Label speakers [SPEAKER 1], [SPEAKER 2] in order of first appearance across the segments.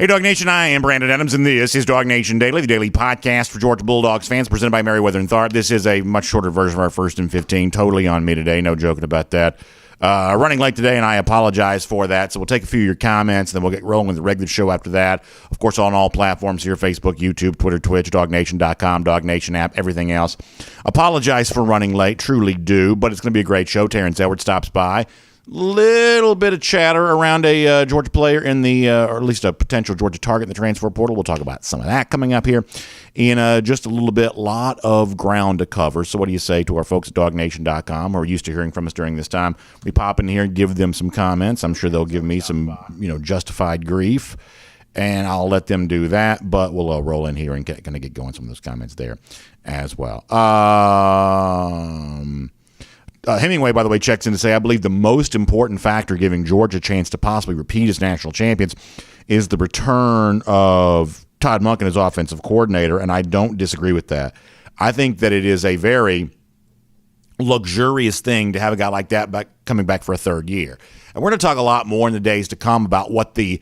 [SPEAKER 1] Hey, DawgNation, I am Brandon Adams, and this is DawgNation Daily, the daily podcast for Georgia Bulldogs fans, presented by Merriweather and Tharp. This is a much shorter version of our First and 15, totally on me today, no joking about that. Running late today, and I apologize for that, so we'll take a few of your comments, and then we'll get rolling with the regular show after that. Of course, on all platforms here, Facebook, YouTube, Twitter, Twitch, DawgNation.com, DawgNation app, everything else. Apologize for running late, truly do, but it's going to be a great show. Terrence Edwards stops by. Little bit of chatter around a Georgia player in the, or at least a potential Georgia target in the transfer portal. We'll talk about some of that coming up here in just a little bit. Lot of ground to cover. So what do you say to our folks at DawgNation.com who are used to hearing from us during this time? We pop in here and give them some comments. I'm sure they'll give me some, justified grief, and I'll let them do that. But we'll roll in here and kind of get going some of those comments there as well. Hemingway, by the way, checks in to say, I believe the most important factor giving Georgia a chance to possibly repeat as national champions is the return of Todd Monken as offensive coordinator, and I don't disagree with that. I think that it is a very luxurious thing to have a guy like that coming back for a third year. And we're going to talk a lot more in the days to come about what the,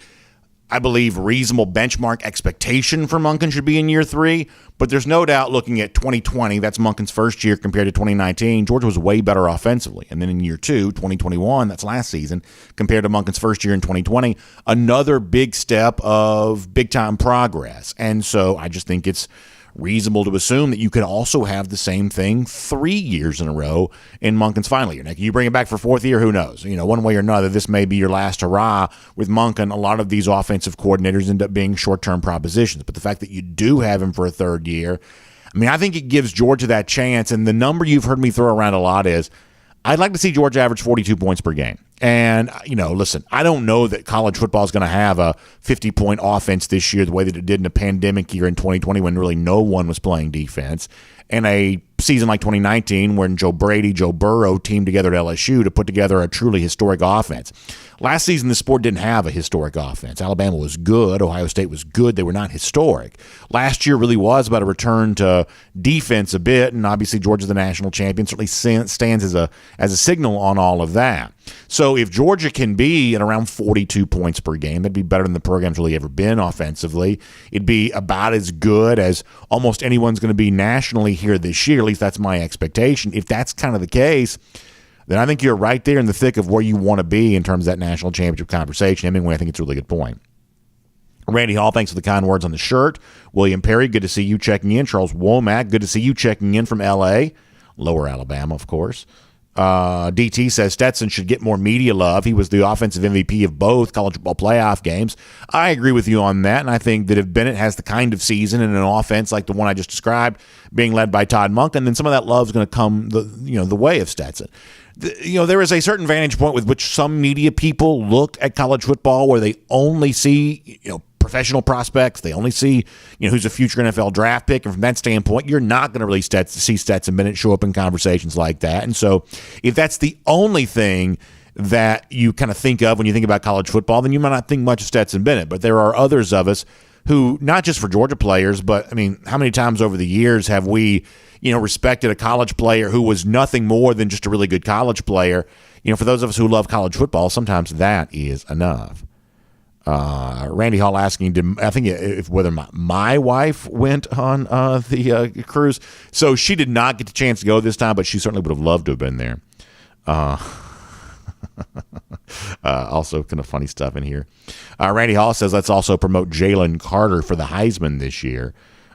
[SPEAKER 1] I believe, reasonable benchmark expectation for Monken should be in year three. But there's no doubt, looking at 2020, that's Monken's first year compared to 2019, Georgia was way better offensively. And then in year two, 2021, that's last season, compared to Monken's first year in 2020, another big step of big-time progress. And so I just think it's reasonable to assume that you could also have the same thing 3 years in a row in Monken's final year. Now, can you bring it back for fourth year? Who knows? One way or another, this may be your last hurrah with Monken. A lot of these offensive coordinators end up being short-term propositions. But the fact that you do have him for a third year, I think it gives Georgia that chance. And the number you've heard me throw around a lot is, I'd like to see Georgia average 42 points per game. And, listen, I don't know that college football is going to have a 50-point offense this year the way that it did in a pandemic year in 2020 when really no one was playing defense, and a season like 2019 when Joe Brady, Joe Burrow teamed together at LSU to put together a truly historic offense. Last season, the sport didn't have a historic offense. Alabama was good. Ohio State was good. They were not historic. Last year really was about a return to defense a bit, and obviously Georgia's the national champion. Certainly stands as a signal on all of that. So if Georgia can be at around 42 points per game, that'd be better than the program's really ever been offensively. It'd be about as good as almost anyone's going to be nationally here this year. At least that's my expectation. If that's kind of the case, then I think you're right there in the thick of where you want to be in terms of that national championship conversation. Hemingway, I think it's a really good point. Randy Hall, thanks for the kind words on the shirt. William Perry, good to see you checking in. Charles Womack, good to see you checking in from L.A., Lower Alabama, of course. DT says Stetson should get more media love. He was the offensive MVP of both college football playoff games. I agree with you on that, and I think that if Bennett has the kind of season and an offense like the one I just described, being led by Todd Monken, then some of that love is going to come the way of Stetson. There is a certain vantage point with which some media people look at college football where they only see professional prospects. They only see who's a future NFL draft pick, and from that standpoint, you're not going to really see Stetson Bennett show up in conversations like that. And so, if that's the only thing that you kind of think of when you think about college football, then you might not think much of Stetson Bennett. But there are others of us who, not just for Georgia players, but how many times over the years have we respected a college player who was nothing more than just a really good college player? For those of us who love college football, sometimes that is enough. Randy Hall asking, whether my wife went on the cruise. So she did not get the chance to go this time, but she certainly would have loved to have been there. Also kind of funny stuff in here. Randy Hall says, let's also promote Jalen Carter for the Heisman this year.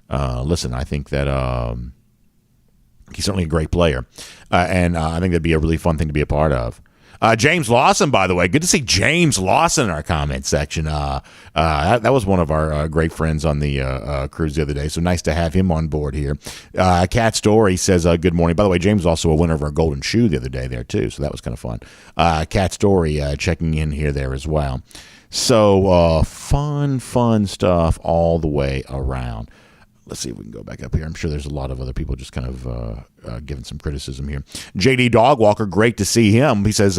[SPEAKER 1] Listen, I think that he's certainly a great player, and I think that'd be a really fun thing to be a part of. James Lawson, by the way, good to see James Lawson in our comment section. That was one of our great friends on the cruise the other day, so nice to have him on board here. Cat Story says, good morning. By the way, James was also a winner of our Golden Shoe the other day there, too, so that was kind of fun. Cat Story checking in here there as well. So fun stuff all the way around. Let's see if we can go back up here. I'm sure there's a lot of other people just kind of giving some criticism here. JD Dogwalker, great to see him. He says,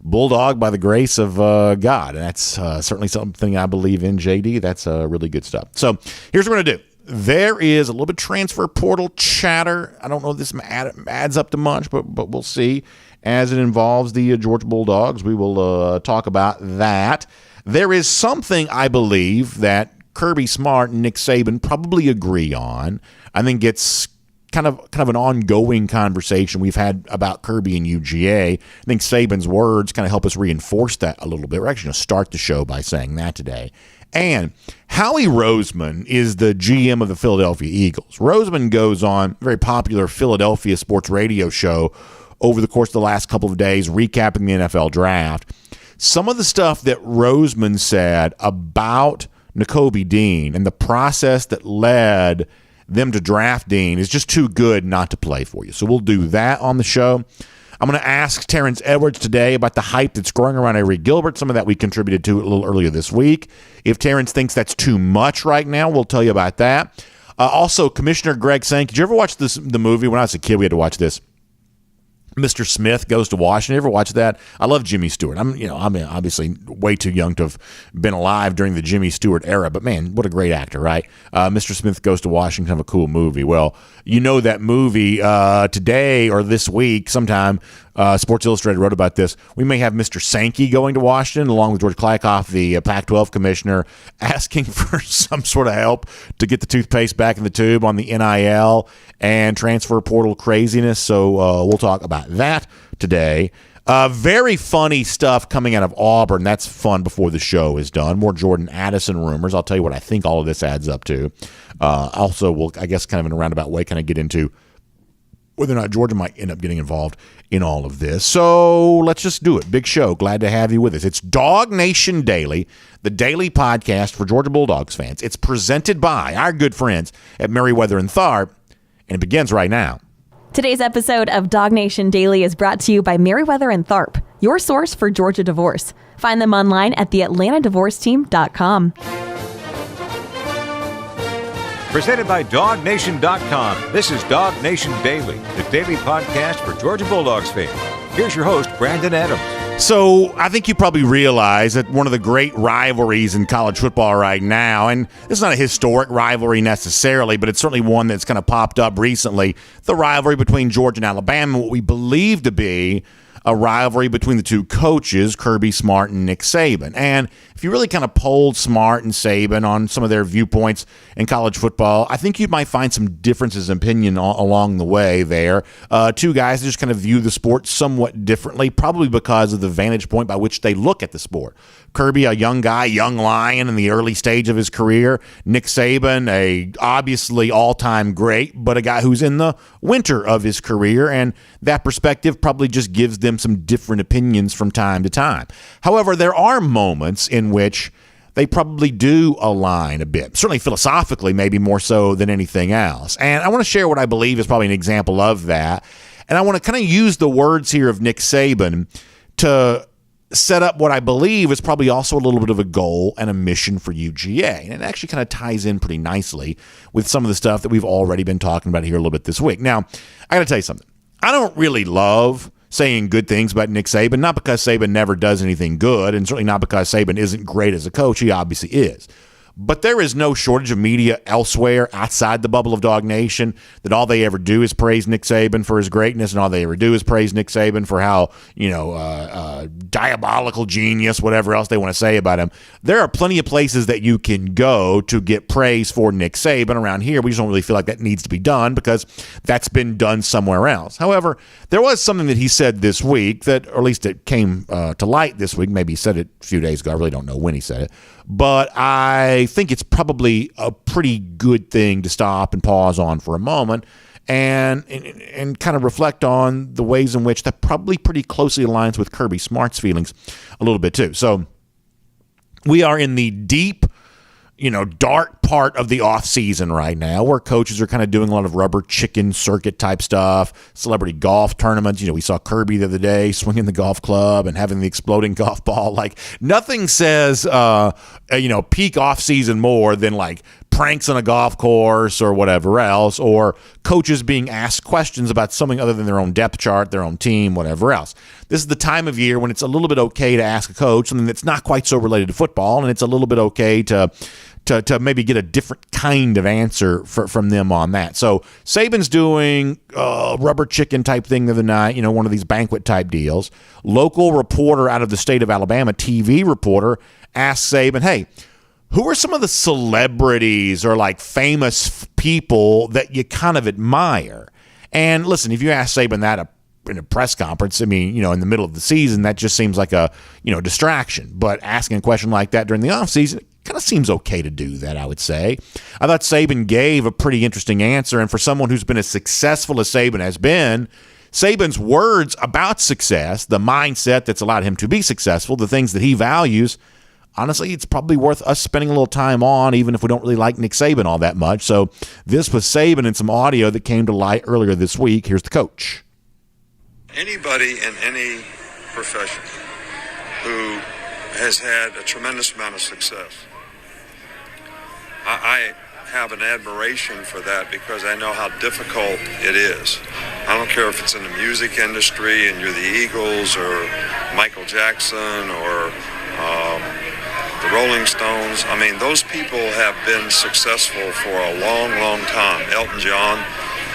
[SPEAKER 1] Bulldog by the grace of God. And that's certainly something I believe in, JD. That's really good stuff. So here's what we're going to do. There is a little bit of transfer portal chatter. I don't know if this adds up to much, but we'll see. As it involves the Georgia Bulldogs, we will talk about that. there is something I believe that Kirby Smart and Nick Saban probably agree on. I think it's kind of an ongoing conversation we've had about Kirby and UGA. I think Saban's words kind of help us reinforce that a little bit. We're actually going to start the show by saying that today. And Howie Roseman is the GM of the Philadelphia Eagles. Roseman goes on a very popular Philadelphia sports radio show over the course of the last couple of days, recapping the NFL draft. Some of the stuff that Roseman said about Nakobe Dean and the process that led them to draft Dean is just too good not to play for you. So we'll do that on the show. I'm going to ask Terrence Edwards today about the hype that's growing around Avery Gilbert. Some of that we contributed to a little earlier this week. If Terrence thinks that's too much right now, we'll tell you about that. Also, Commissioner Greg Sankey. Did you ever watch the movie? When I was a kid, we had to watch this. Mr. Smith Goes to Washington. You ever watch that? I love Jimmy Stewart. I'm obviously way too young to have been alive during the Jimmy Stewart era, but man, what a great actor, right? Mr. Smith Goes to Washington, kind of a cool movie. Well, you know that movie today or this week sometime, Sports Illustrated wrote about this. We may have Mr. Sankey going to Washington along with George Kliakoff, the Pac-12 commissioner, asking for some sort of help to get the toothpaste back in the tube on the NIL and transfer portal craziness. So we'll talk about that today. Very funny stuff coming out of Auburn. That's fun before the show is done. More Jordan Addison rumors. I'll tell you what I think all of this adds up to. Also, we'll, I guess, kind of in a roundabout way, kind of get into whether or not Georgia might end up getting involved in all of this. So let's just do it. Big show. Glad to have you with us. It's DawgNation Daily, the daily podcast for Georgia Bulldogs fans. It's presented by our good friends at Merriweather and Tharp, and it begins right now.
[SPEAKER 2] Today's episode of DawgNation Daily is brought to you by Merriweather and Tharp, your source for Georgia divorce. Find them online at theatlantadivorceteam.com.
[SPEAKER 3] Presented by DawgNation.com. This is DawgNation Daily, the daily podcast for Georgia Bulldogs fans. Here's your host, Brandon Adams.
[SPEAKER 1] So I think you probably realize that one of the great rivalries in college football right now, and it's not a historic rivalry necessarily, but it's certainly one that's kind of popped up recently, the rivalry between Georgia and Alabama, what we believe to be a rivalry between the two coaches, Kirby Smart and Nick Saban. And if you really kind of polled Smart and Saban on some of their viewpoints in college football, I think you might find some differences in opinion along the way there. Two guys that just kind of view the sport somewhat differently, probably because of the vantage point by which they look at the sport. Kirby, a young guy, young lion in the early stage of his career. Nick Saban, a obviously all-time great, but a guy who's in the winter of his career, and that perspective probably just gives them some different opinions from time to time. However, there are moments in which they probably do align a bit, certainly philosophically, maybe more so than anything else. And I want to share what I believe is probably an example of that. And I want to kind of use the words here of Nick Saban to set up what I believe is probably also a little bit of a goal and a mission for UGA. And it actually kind of ties in pretty nicely with some of the stuff that we've already been talking about here a little bit this week. Now, I got to tell you something. I don't really love saying good things about Nick Saban, not because Saban never does anything good, and certainly not because Saban isn't great as a coach. He obviously is. But there is no shortage of media elsewhere outside the bubble of DawgNation that all they ever do is praise Nick Saban for his greatness, and all they ever do is praise Nick Saban for how, diabolical genius, whatever else they want to say about him. There are plenty of places that you can go to get praise for Nick Saban. Around here, we just don't really feel like that needs to be done because that's been done somewhere else. However, there was something that he said this week that, or at least it came to light this week. Maybe he said it a few days ago. I really don't know when he said it. But I think it's probably a pretty good thing to stop and pause on for a moment and kind of reflect on the ways in which that probably pretty closely aligns with Kirby Smart's feelings a little bit too. So we are in the deep, dark part of the off season right now where coaches are kind of doing a lot of rubber chicken circuit type stuff, celebrity golf tournaments. We saw Kirby the other day swinging the golf club and having the exploding golf ball. Like nothing says, peak off season more than like pranks on a golf course or whatever else, or coaches being asked questions about something other than their own depth chart, their own team, whatever else. This is the time of year when it's a little bit okay to ask a coach something that's not quite so related to football, and it's a little bit okay to to maybe get a different kind of answer from them on that. So Saban's doing a rubber chicken type thing the other night, one of these banquet type deals. Local reporter out of the state of Alabama, TV reporter, asked Saban, hey, who are some of the celebrities or like famous people that you kind of admire? And listen, if you ask Saban that in a press conference, in the middle of the season, that just seems like a, distraction. But asking a question like that during the offseason, kind of seems okay to do that, I would say. I thought Saban gave a pretty interesting answer, and for someone who's been as successful as Saban has been, Saban's words about success, the mindset that's allowed him to be successful, the things that he values, honestly, it's probably worth us spending a little time on, even if we don't really like Nick Saban all that much. So this was Saban and some audio that came to light earlier this week. Here's the coach.
[SPEAKER 4] Anybody in any profession who has had a tremendous amount of success, I have an admiration for that because I know how difficult it is. I don't care if it's in the music industry and you're the Eagles or Michael Jackson or the Rolling Stones. Those people have been successful for a long, long time. Elton John.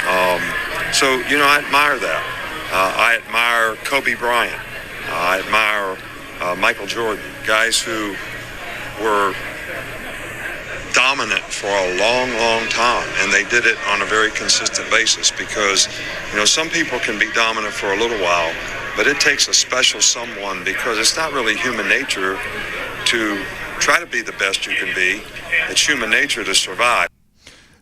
[SPEAKER 4] I admire that. I admire Kobe Bryant. I admire Michael Jordan. Guys who were dominant for a long, long time, and they did it on a very consistent basis because, some people can be dominant for a little while, but it takes a special someone because it's not really human nature to try to be the best you can be. It's human nature to survive.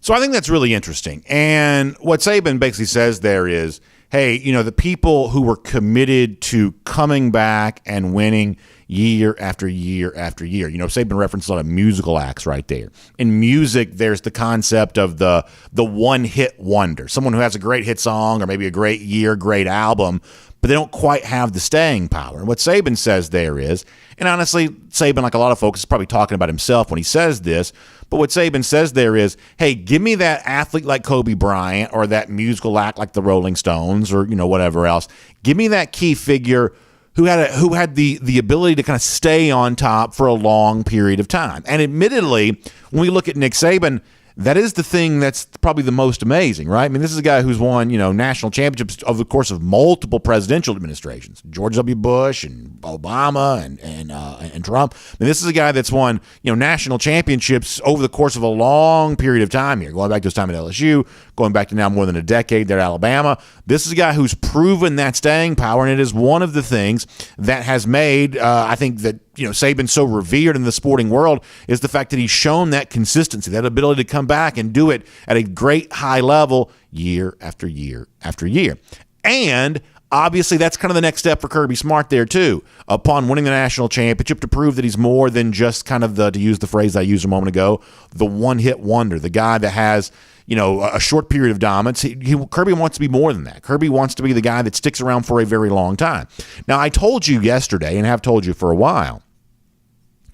[SPEAKER 1] So I think that's really interesting. And what Saban basically says there is, hey, the people who were committed to coming back and winning year after year after year. Saban referenced a lot of musical acts right there. In music, there's the concept of the one-hit wonder, someone who has a great hit song or maybe a great year, great album, but they don't quite have the staying power. And what Saban says there is, and honestly, Saban, like a lot of folks, is probably talking about himself when he says this, but what Saban says there is, hey, give me that athlete like Kobe Bryant or that musical act like the Rolling Stones or, whatever else. Give me that key figure who had the ability to kind of stay on top for a long period of time. And admittedly, when we look at Nick Saban, that is the thing that's probably the most amazing, right? This is a guy who's won, national championships over the course of multiple presidential administrations, George W. Bush and Obama and Trump. This is a guy that's won, national championships over the course of a long period of time here, going back to his time at LSU, going back to now more than a decade there at Alabama. This is a guy who's proven that staying power, and it is one of the things that has made, I think that, Saban so revered in the sporting world is the fact that he's shown that consistency, that ability to come back and do it at a great high level year after year after year. And obviously that's kind of the next step for Kirby Smart there too, upon winning the national championship, to prove that he's more than just kind of to use the phrase I used a moment ago, the one-hit wonder, the guy that has a short period of dominance. Kirby wants to be more than that. Kirby wants to be the guy that sticks around for a very long time. Now, I told you yesterday, and have told you for a while,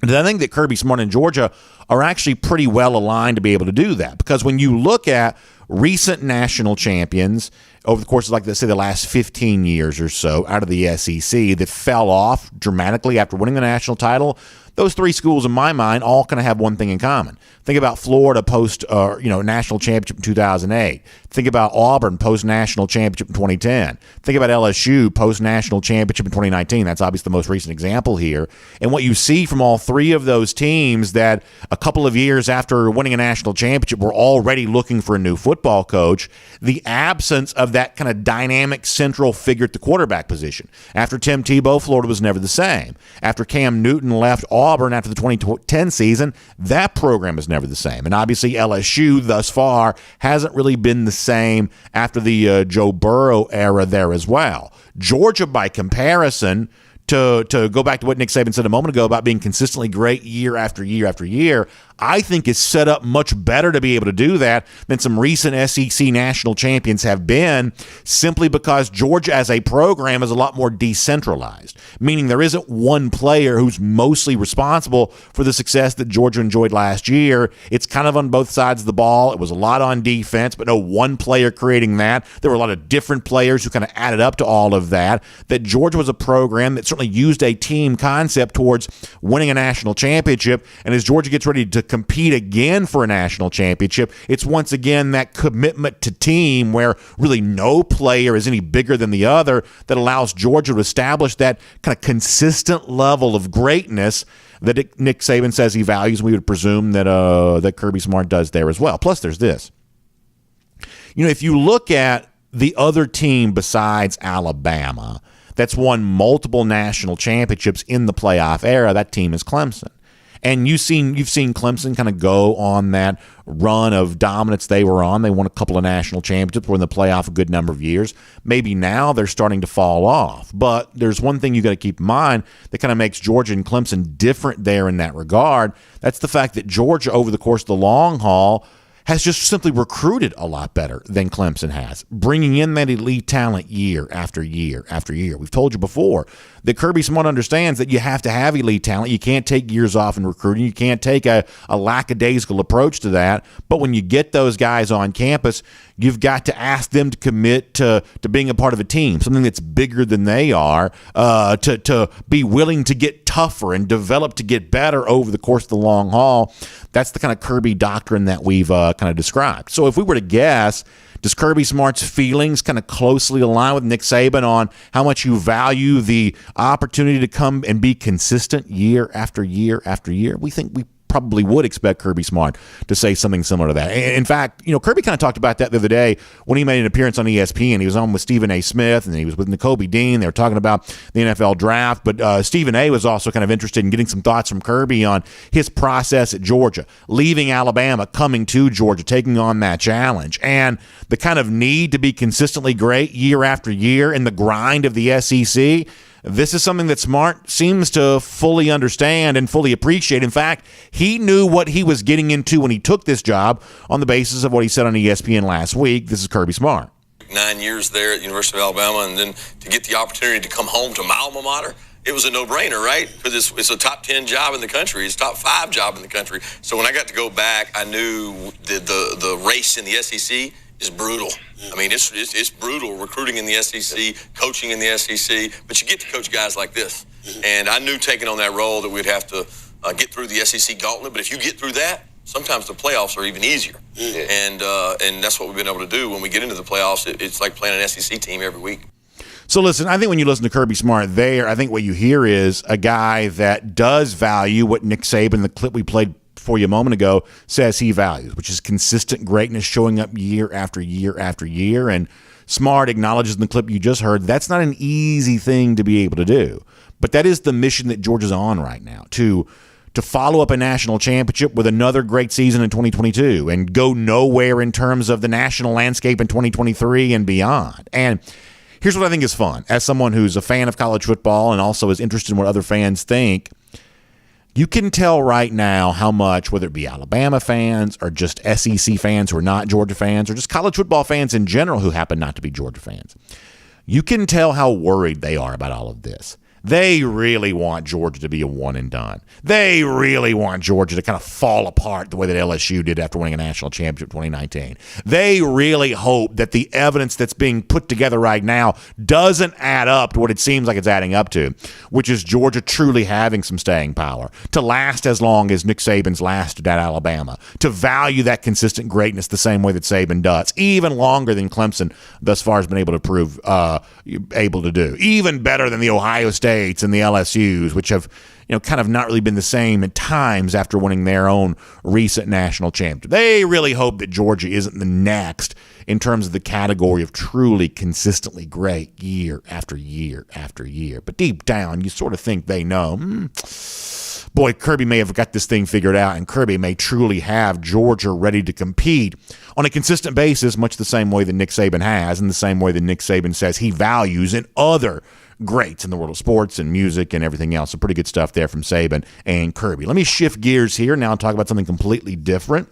[SPEAKER 1] that I think that Kirby Smart and Georgia are actually pretty well aligned to be able to do that. Because when you look at recent national champions over the course of, let's say, the last 15 years or so out of the SEC that fell off dramatically after winning the national title, those three schools, in my mind, all kind of have one thing in common. Think about Florida post, national championship in 2008. Think about Auburn post national championship in 2010. Think about LSU post national championship in 2019. That's obviously the most recent example here. And what you see from all three of those teams, that a couple of years after winning a national championship, we're already looking for a new football coach. The absence of that kind of dynamic central figure at the quarterback position. After Tim Tebow, Florida was never the same. After Cam Newton left Auburn after the 2010 season, that program is never the same. And obviously LSU thus far hasn't really been the same after the Joe Burrow era there as well. Georgia, by comparison, to go back to what Nick Saban said a moment ago about being consistently great year after year after year, I think is set up much better to be able to do that than some recent SEC national champions have been, simply because Georgia as a program is a lot more decentralized, meaning there isn't one player who's mostly responsible for the success that Georgia enjoyed last year. It's kind of on both sides of the ball. It was a lot on defense, but no one player creating that. There were a lot of different players who kind of added up to all of that. That Georgia was a program that certainly consistently used a team concept towards winning a national championship. And as Georgia gets ready to compete again for a national championship, it's once again that commitment to team where really no player is any bigger than the other that allows Georgia to establish that kind of consistent level of greatness that Nick Saban says he values. And we would presume that Kirby Smart does there as well. Plus, there's this. If you look at the other team besides Alabama that's won multiple national championships in the playoff era, that team is Clemson. And you've seen Clemson kind of go on that run of dominance they were on. They won a couple of national championships, were in the playoff a good number of years. Maybe now they're starting to fall off. But there's one thing you got to keep in mind that kind of makes Georgia and Clemson different there in that regard. That's the fact that Georgia, over the course of the long haul, has just simply recruited a lot better than Clemson has, bringing in that elite talent year after year after year. We've told you before that Kirby Smart understands that you have to have elite talent. You can't take years off in recruiting. You can't take a lackadaisical approach to that. But when you get those guys on campus, you've got to ask them to commit to being a part of a team, something that's bigger than they are, to be willing to get tougher and develop to get better over the course of the long haul. That's the kind of Kirby doctrine that we've kind of described. So if we were to guess, does Kirby Smart's feelings kind of closely align with Nick Saban on how much you value the opportunity to come and be consistent year after year after year? We think we probably would expect Kirby Smart to say something similar to that. In fact, Kirby kind of talked about that the other day when he made an appearance on ESPN. He was on with Stephen A. Smith, and he was with N'Kobe Dean. They were talking about the NFL draft, but Stephen A. was also kind of interested in getting some thoughts from Kirby on his process at Georgia, leaving Alabama, coming to Georgia, taking on that challenge, and the kind of need to be consistently great year after year in the grind of the SEC. This is something that Smart seems to fully understand and fully appreciate. In fact, he knew what he was getting into when he took this job on the basis of what he said on ESPN last week. This is Kirby Smart.
[SPEAKER 5] 9 years there at the University of Alabama, and then to get the opportunity to come home to my alma mater, it was a no-brainer, right? Because it's a top 10 job in the country. It's a top 5 job in the country. So when I got to go back, I knew the race in the SEC is brutal. I mean, it's brutal recruiting in the SEC, coaching in the SEC, but you get to coach guys like this. And I knew taking on that role that we'd have to get through the SEC gauntlet. But if you get through that, sometimes the playoffs are even easier. And that's what we've been able to do. When we get into the playoffs, it's like playing an SEC team every week.
[SPEAKER 1] So listen, I think when you listen to Kirby Smart there, I think what you hear is a guy that does value what Nick Saban, the clip we played for you a moment ago, says he values, which is consistent greatness showing up year after year after year. And Smart acknowledges in the clip you just heard that's not an easy thing to be able to do. But that is the mission that Georgia's on right now, to follow up a national championship with another great season in 2022 and go nowhere in terms of the national landscape in 2023 and beyond. And here's what I think is fun. As someone who's a fan of college football and also is interested in what other fans think, you can tell right now how much, whether it be Alabama fans or just SEC fans who are not Georgia fans or just college football fans in general who happen not to be Georgia fans, you can tell how worried they are about all of this. They really want Georgia to be a one and done. They really want Georgia to kind of fall apart the way that LSU did after winning a national championship in 2019. They really hope that the evidence that's being put together right now doesn't add up to what it seems like it's adding up to, which is Georgia truly having some staying power, to last as long as Nick Saban's lasted at Alabama, to value that consistent greatness the same way that Saban does, even longer than Clemson thus far has been able to prove able to do, even better than the Ohio States and the LSUs, which have kind of not really been the same at times after winning their own recent national championship. They really hope that Georgia isn't the next in terms of the category of truly consistently great year after year after year. But deep down, you sort of think they know, boy, Kirby may have got this thing figured out, and Kirby may truly have Georgia ready to compete on a consistent basis, much the same way that Nick Saban has, and the same way that Nick Saban says he values in other greats in the world of sports and music and everything else. So pretty good stuff there from Saban and Kirby. Let me shift gears here now and talk about something completely different.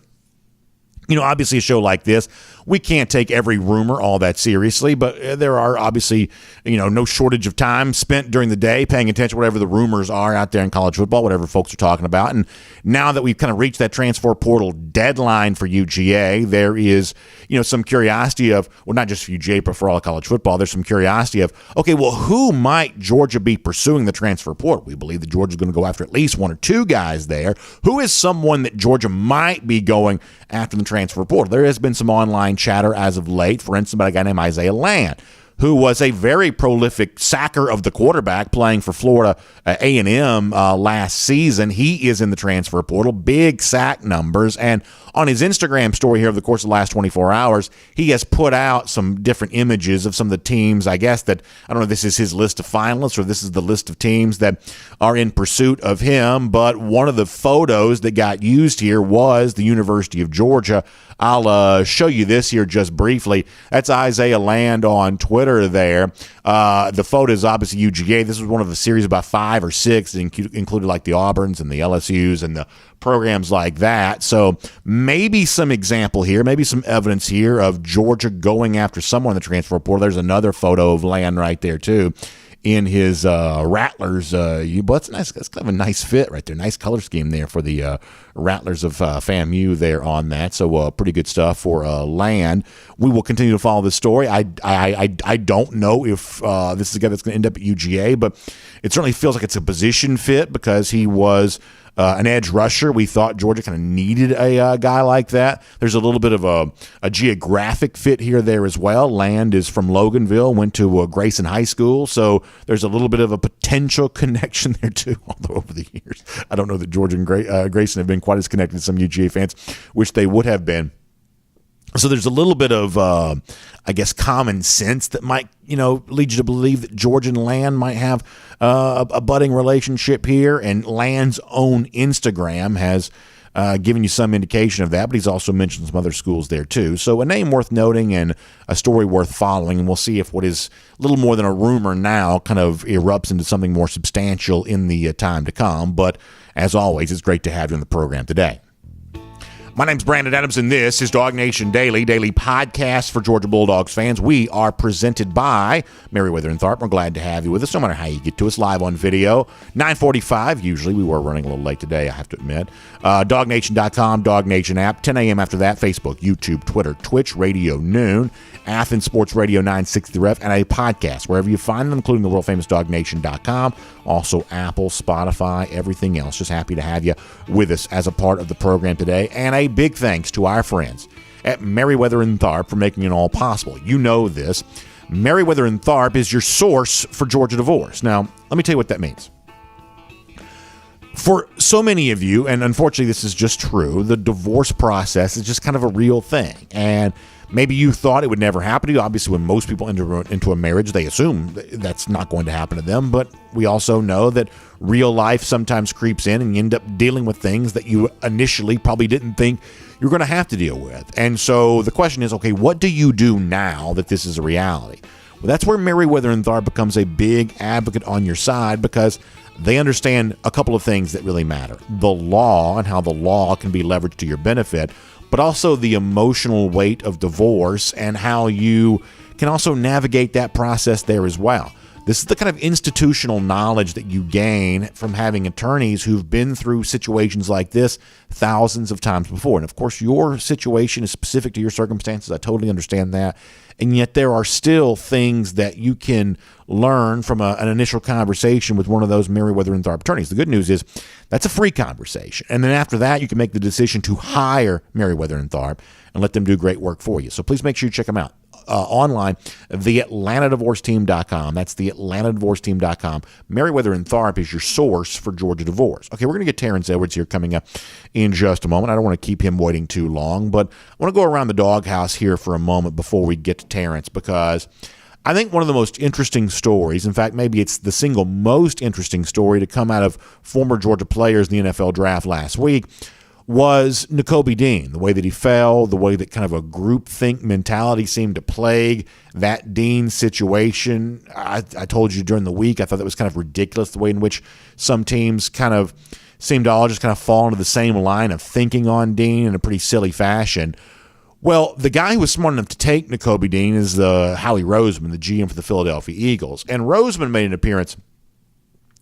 [SPEAKER 1] Obviously a show like this, we can't take every rumor all that seriously, but there are obviously, no shortage of time spent during the day paying attention to whatever the rumors are out there in college football, whatever folks are talking about. And now that we've kind of reached that transfer portal deadline for UGA, there is, some curiosity of, well, not just for UGA, but for all of college football, there's some curiosity of, okay, well, who might Georgia be pursuing the transfer portal? We believe that Georgia's going to go after at least one or two guys there. Who is someone that Georgia might be going after the transfer portal? There has been some online chatter as of late, for instance, about a guy named Isaiah Land, who was a very prolific sacker of the quarterback playing for Florida A&M last season. He is in the transfer portal, big sack numbers, and on his Instagram story here over the course of the last 24 hours, he has put out some different images of some of the teams, I guess, that, I don't know if this is his list of finalists or this is the list of teams that are in pursuit of him, but one of the photos that got used here was the University of Georgia. I'll show you this here just briefly. That's Isaiah Land on Twitter there. The photo is obviously UGA. This was one of a series of about 5 or 6 that included like the Auburns and the LSUs and the programs like that. So maybe some example here, maybe some evidence here of Georgia going after someone in the transfer portal. There's another photo of Land right there too in his Rattlers. But that's kind of a nice fit right there. Nice color scheme there for the Rattlers of FAMU there on that. So pretty good stuff for Land. We will continue to follow this story. I don't know if this is a guy that's going to end up at UGA, but it certainly feels like it's a position fit because he was an edge rusher. We thought Georgia kind of needed a guy like that. There's a little bit of a geographic fit here there as well. Land is from Loganville, went to Grayson High School, so there's a little bit of a potential connection there too, although over the years, I don't know that Georgia and Grayson have been quite as connected as some UGA fans wish they would have been. So there's a little bit of, I guess, common sense that might, lead you to believe that Georgia and Land might have a budding relationship here. And Land's own Instagram has given you some indication of that, but he's also mentioned some other schools there too. So a name worth noting and a story worth following. And we'll see if what is a little more than a rumor now kind of erupts into something more substantial in the time to come. But as always, it's great to have you on the program today. My name's Brandon Adams, and this is DawgNation Daily podcast for Georgia Bulldogs fans. We are presented by Meriwether and Tharp. We're glad to have you with us, no matter how you get to us, live on video, 9:45. Usually we were running a little late today, I have to admit. DawgNation.com, DawgNation app, 10 a.m. after that, Facebook, YouTube, Twitter, Twitch, Radio Noon, Athens Sports Radio 960 The Ref, and a podcast, wherever you find them, including the world-famous DawgNation.com, also Apple, Spotify, everything else. Just happy to have you with us as a part of the program today. And a big thanks to our friends at Meriwether and Tharp for making it all possible. You know this. Meriwether and Tharp is your source for Georgia divorce. Now, let me tell you what that means. For so many of you, and unfortunately this is just true, the divorce process is just kind of a real thing. And maybe you thought it would never happen to you. Obviously, when most people enter into a marriage, they assume that's not going to happen to them. But we also know that real life sometimes creeps in and you end up dealing with things that you initially probably didn't think you're going to have to deal with. And so the question is, okay, what do you do now that this is a reality? Well, that's where Meriwether and Tharp becomes a big advocate on your side, because they understand a couple of things that really matter. The law and how the law can be leveraged to your benefit, but also the emotional weight of divorce and how you can also navigate that process there as well. This is the kind of institutional knowledge that you gain from having attorneys who've been through situations like this thousands of times before. And of course, your situation is specific to your circumstances. I totally understand that. And yet there are still things that you can learn from an initial conversation with one of those Meriwether and Tharp attorneys. The good news is that's a free conversation. And then after that, you can make the decision to hire Meriwether and Tharp and let them do great work for you. So please make sure you check them out. Online, theatlantadivorceteam.com. That's theatlantadivorceteam.com. Meriwether and Tharp is your source for Georgia divorce. Okay, we're going to get Terrence Edwards here coming up in just a moment. I don't want to keep him waiting too long, but I want to go around the doghouse here for a moment before we get to Terrence, because I think one of the most interesting stories, in fact, maybe it's the single most interesting story to come out of former Georgia players in the NFL draft last week, was Nakobe Dean. The way that he fell, the way that kind of a groupthink mentality seemed to plague that Dean situation. I told you during the week, I thought that was kind of ridiculous, the way in which some teams kind of seemed to all just kind of fall into the same line of thinking on Dean in a pretty silly fashion. Well, the guy who was smart enough to take Nakobe Dean is Howie Roseman, the GM for the Philadelphia Eagles. And Roseman made an appearance,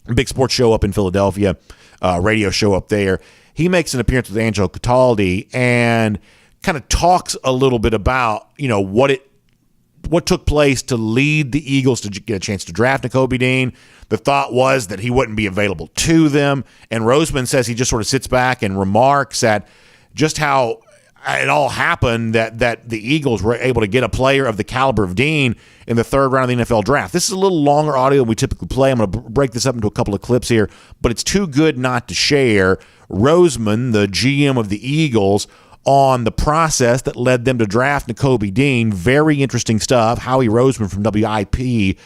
[SPEAKER 1] a big sports show up in Philadelphia, radio show up there. He makes an appearance with Angelo Cataldi and kind of talks a little bit about, what took place to lead the Eagles to get a chance to draft Nakobe Dean. The thought was that he wouldn't be available to them. And Roseman says he just sort of sits back and remarks at just how it all happened that the Eagles were able to get a player of the caliber of Dean in the third round of the NFL draft. This is a little longer audio than we typically play. I'm going to break this up into a couple of clips here, but it's too good not to share. Roseman, the GM of the Eagles, on the process that led them to draft Nakobe Dean. Very interesting stuff. Howie Roseman from WIP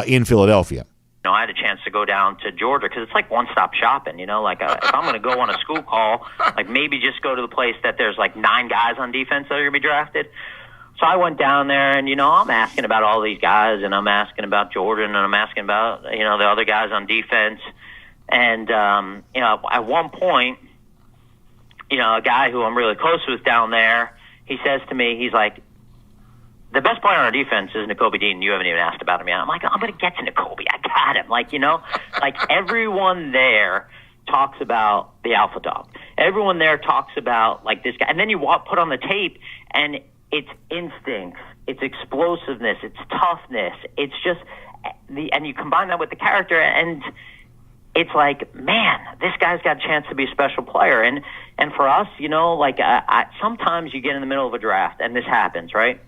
[SPEAKER 1] in Philadelphia.
[SPEAKER 6] I had a chance to go down to Georgia because it's like one-stop shopping, if I'm going to go on a school call, like maybe just go to the place that there's like 9 guys on defense that are going to be drafted. So I went down there and, I'm asking about all these guys and I'm asking about Jordan and I'm asking about, the other guys on defense. And, at one point, a guy who I'm really close with down there, he says to me, he's like, the best player on our defense is Nakobe Dean. You haven't even asked about him yet. I'm like, I'm going to get to Nakobe. I got him. Like everyone there talks about the alpha dog. Everyone there talks about like this guy. And then you put on the tape and it's instincts, it's explosiveness, it's toughness. It's just and you combine that with the character and it's like, man, this guy's got a chance to be a special player. And for us, sometimes you get in the middle of a draft and this happens, right?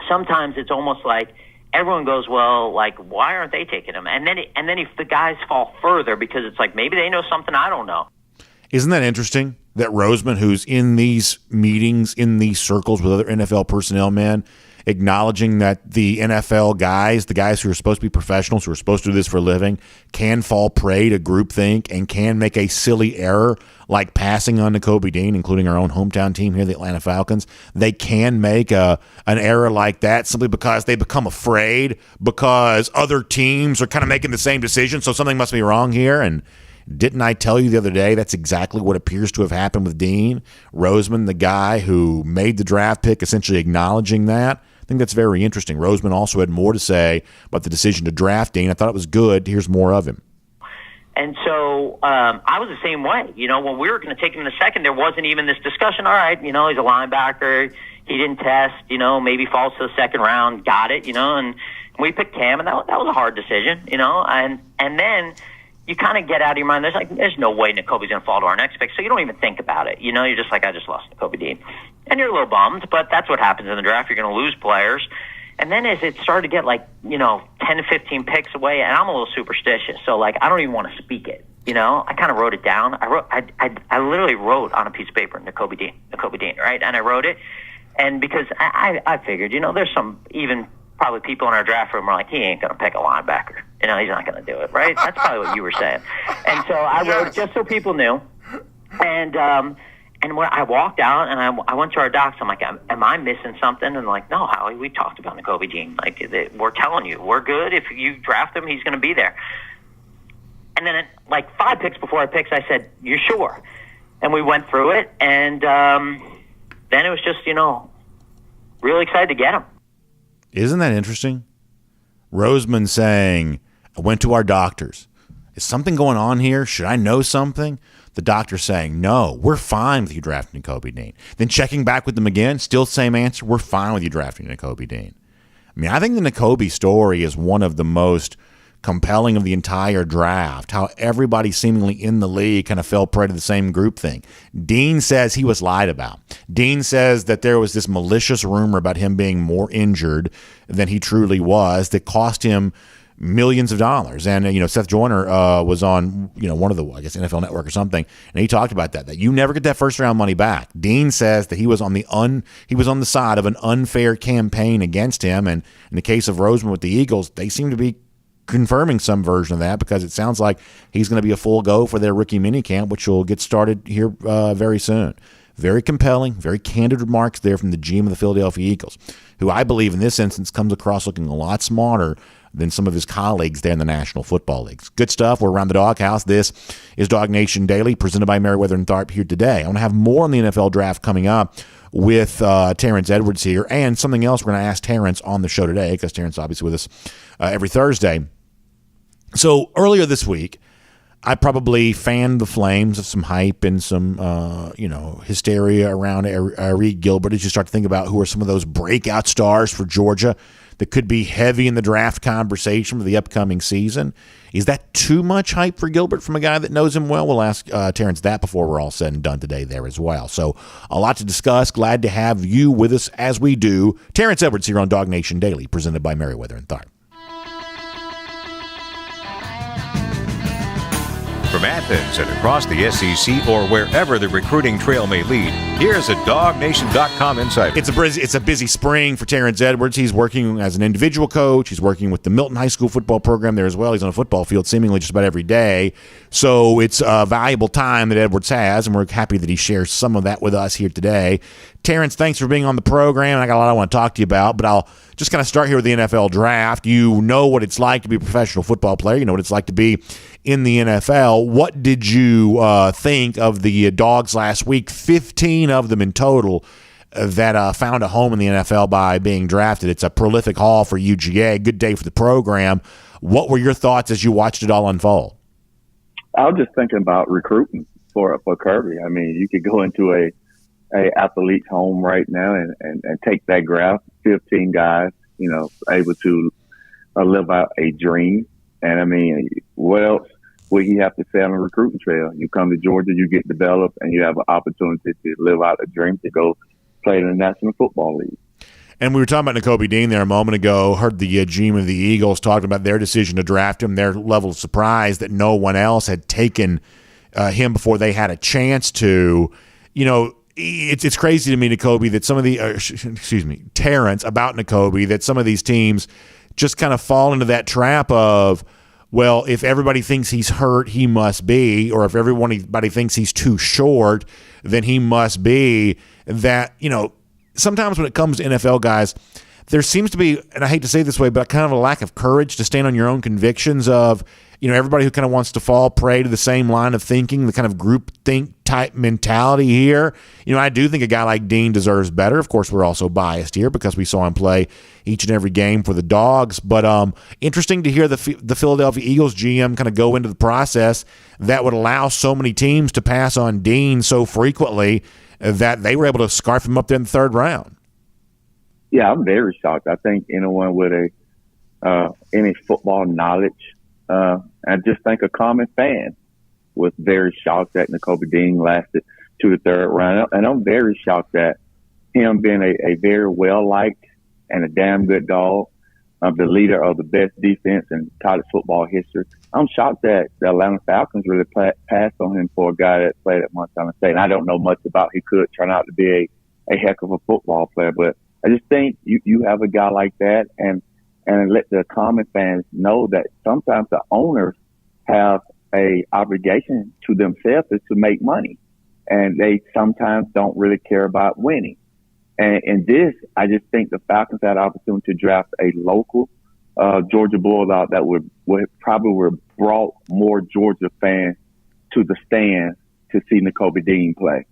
[SPEAKER 6] Sometimes it's almost like everyone goes, well, like, why aren't they taking him? And then if the guys fall further because it's like maybe they know something I don't know.
[SPEAKER 1] Isn't that interesting that Roseman, who's in these meetings, in these circles with other NFL personnel, man, acknowledging that the NFL guys, the guys who are supposed to be professionals, who are supposed to do this for a living, can fall prey to groupthink and can make a silly error like passing on Nakobe Dean, including our own hometown team here, the Atlanta Falcons. They can make an error like that simply because they become afraid because other teams are kind of making the same decision, so something must be wrong here. And didn't I tell you the other day that's exactly what appears to have happened with Dean? Roseman, the guy who made the draft pick, essentially acknowledging that. I think that's very interesting. Roseman also had more to say about the decision to draft Dean. I thought it was good. Here's more of him.
[SPEAKER 6] And so I was the same way. When we were going to take him in the second, there wasn't even this discussion. All right, he's a linebacker. He didn't test, maybe falls to the second round. Got it, and we picked Cam, and that was a hard decision, and then you kind of get out of your mind. There's no way Nakobe's going to fall to our next pick, so you don't even think about it. You're just like, I just lost Nakobe Dean. And you're a little bummed, but that's what happens in the draft. You're going to lose players. And then as it started to get 10 to 15 picks away, and I'm a little superstitious, so I don't even want to speak it. I kind of wrote it down. I literally wrote on a piece of paper, Nakobe Dean, right? And I wrote it. And because I figured, there's some even probably people in our draft room are like, he ain't going to pick a linebacker. He's not going to do it, right? That's probably what you were saying. And so I wrote it just so people knew. And when I walked out and I went to our docs, I'm like, am I missing something? And like, no, Howie, we talked about Nakobe Dean. We're telling you, we're good. If you draft him, he's going to be there. And then 5 picks before I picked, I said, you sure? And we went through it. And then it was just, really excited to get him.
[SPEAKER 1] Isn't that interesting? Roseman saying, I went to our doctors. Is something going on here? Should I know something? The doctor saying, no, we're fine with you drafting Nakobe Dean. Then checking back with them again, still same answer, we're fine with you drafting Nakobe Dean. I think the Nakobe story is one of the most compelling of the entire draft, how everybody seemingly in the league kind of fell prey to the same group thing. Dean says he was lied about. Dean says that there was this malicious rumor about him being more injured than he truly was that cost him millions of dollars. And, Seth Joyner was on, one of the, I guess, NFL Network or something, and he talked about that you never get that first round money back. Dean says that he was on the side of an unfair campaign against him. And in the case of Roseman with the Eagles, they seem to be confirming some version of that because it sounds like he's going to be a full go for their rookie minicamp, which will get started here very soon. Very compelling, very candid remarks there from the GM of the Philadelphia Eagles, who I believe in this instance comes across looking a lot smarter than some of his colleagues there in the National Football League. Good stuff. We're around the doghouse. This is DawgNation Daily, presented by Meriwether and Tharp here today. I want to have more on the NFL draft coming up with Terrence Edwards here, and something else we're going to ask Terrence on the show today, because Terrence is obviously with us every Thursday. So earlier this week, I probably fanned the flames of some hype and some, hysteria around Reed Gilbert as you start to think about who are some of those breakout stars for Georgia that could be heavy in the draft conversation for the upcoming season. Is that too much hype for Gilbert from a guy that knows him well? We'll ask Terrence that before we're all said and done today there as well. So a lot to discuss. Glad to have you with us as we do. Terrence Edwards here on DawgNation Daily, presented by Meriwether and Tharp.
[SPEAKER 3] From Athens and across the SEC or wherever the recruiting trail may lead, here's a DawgNation.com insider.
[SPEAKER 1] It's a busy spring for Terrence Edwards. He's working as an individual coach. He's working with the Milton High School football program there as well. He's on a football field seemingly just about every day. So it's a valuable time that Edwards has, and we're happy that he shares some of that with us here today. Terrence, thanks for being on the program. I got a lot I want to talk to you about, but I'll just kind of start here with the NFL draft. You know what it's like to be a professional football player. You know what it's like to be in the NFL. What did you think of the Dogs last week? 15 of them in total that found a home in the NFL by being drafted. It's a prolific haul for UGA. Good day for the program. What were your thoughts as you watched it all unfold?
[SPEAKER 7] I was just thinking about recruiting for Kirby. I mean, you could go into a athlete's home right now and take that graph, 15 guys, able to live out a dream. And I mean, what else would he have to say on the recruiting trail? You come to Georgia, you get developed, and you have an opportunity to live out a dream to go play in the National Football League.
[SPEAKER 1] And we were talking about Nakobe Dean there a moment ago. Heard the GM of the Eagles talking about their decision to draft him, their level of surprise that no one else had taken him before they had a chance to. It's crazy to me, Nakobe, that some of the Terrence, about Nakobe, that some of these teams just kind of fall into that trap of, well, if everybody thinks he's hurt, he must be, or if everybody thinks he's too short, then he must be. That, sometimes when it comes to NFL guys, there seems to be, and I hate to say it this way, but kind of a lack of courage to stand on your own convictions of, everybody who kind of wants to fall prey to the same line of thinking, the kind of group think type mentality here. I do think a guy like Dean deserves better. Of course, we're also biased here because we saw him play each and every game for the Dogs. But interesting to hear the Philadelphia Eagles GM kind of go into the process that would allow so many teams to pass on Dean so frequently that they were able to scarf him up there in the third round.
[SPEAKER 7] Yeah, I'm very shocked. I think anyone with any football knowledge, I just think a common fan was very shocked that Nakobe Dean lasted to the third round. And I'm very shocked that him being a very well-liked and a damn good dog, the leader of the best defense in college football history. I'm shocked that the Atlanta Falcons really passed on him for a guy that played at Montana State. And I don't know much about he could turn out to be a heck of a football player, but I just think you have a guy like that and let the common fans know that sometimes the owners have a obligation to themselves is to make money, and they sometimes don't really care about winning. And in this, I just think the Falcons had an opportunity to draft a local Georgia Bulldog that would probably brought more Georgia fans to the stands to see Nakobe Dean play.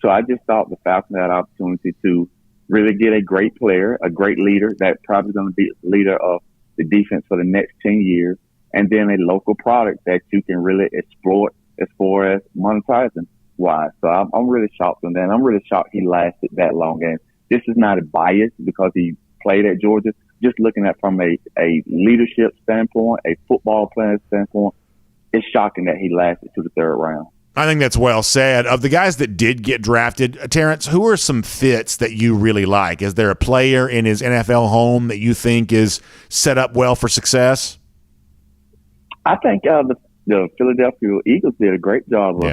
[SPEAKER 7] So I just thought the Falcons had an opportunity to really get a great player, a great leader that's probably going to be the leader of the defense for the next 10 years, and then a local product that you can really exploit as far as monetizing wise. So I'm really shocked on that. And I'm really shocked he lasted that long. And this is not a bias because he played at Georgia. Just looking at from a leadership standpoint, a football player standpoint, it's shocking that he lasted to the third round.
[SPEAKER 1] I think that's well said. Of the guys that did get drafted, Terrence, who are some fits that you really like? Is there a player in his NFL home that you think is set up well for success?
[SPEAKER 7] I think the Philadelphia Eagles did a great job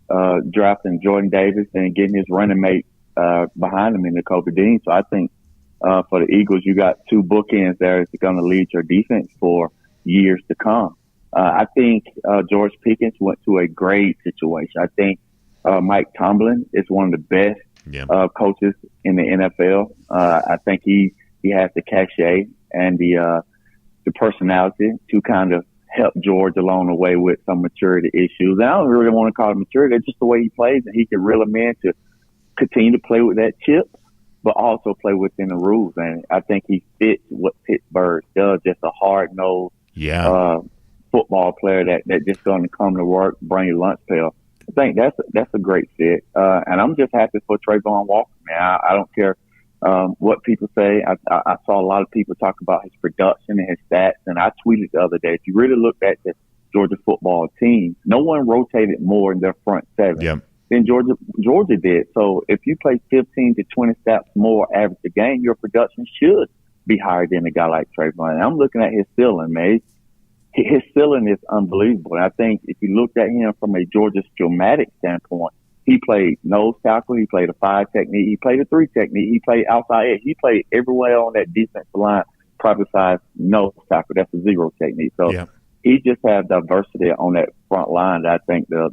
[SPEAKER 7] of drafting Jordan Davis and getting his running mate behind him in Nakobe Dean. So I think for the Eagles, you got two bookends there that's going to lead your defense for years to come. I think George Pickens went to a great situation. I think Mike Tomlin is one of the best coaches in the NFL. I think he has the cachet and the the personality to kind of help George along the way with some maturity issues. And I don't really want to call it maturity. It's just the way he plays, and he can reel them in to continue to play with that chip, but also play within the rules. And I think he fits what Pittsburgh does, just a hard-nosed football player that just going to come to work, bring you lunch pail. I think that's a great fit. And I'm just happy for Trayvon Walker, man. I don't care what people say. I saw a lot of people talk about his production and his stats, and I tweeted the other day, if you really look at the Georgia football team, no one rotated more in their front seven than Georgia did. So if you play 15 to 20 snaps more average a game, your production should be higher than a guy like Trayvon. And I'm looking at his ceiling, man. His ceiling is unbelievable. And I think if you looked at him from a Georgia schematic standpoint, he played nose tackle, he played a 5 technique, he played a 3 technique, he played outside edge, he played everywhere on that defensive line, probably size nose tackle. That's a 0 technique. So he just had diversity on that front line that I think the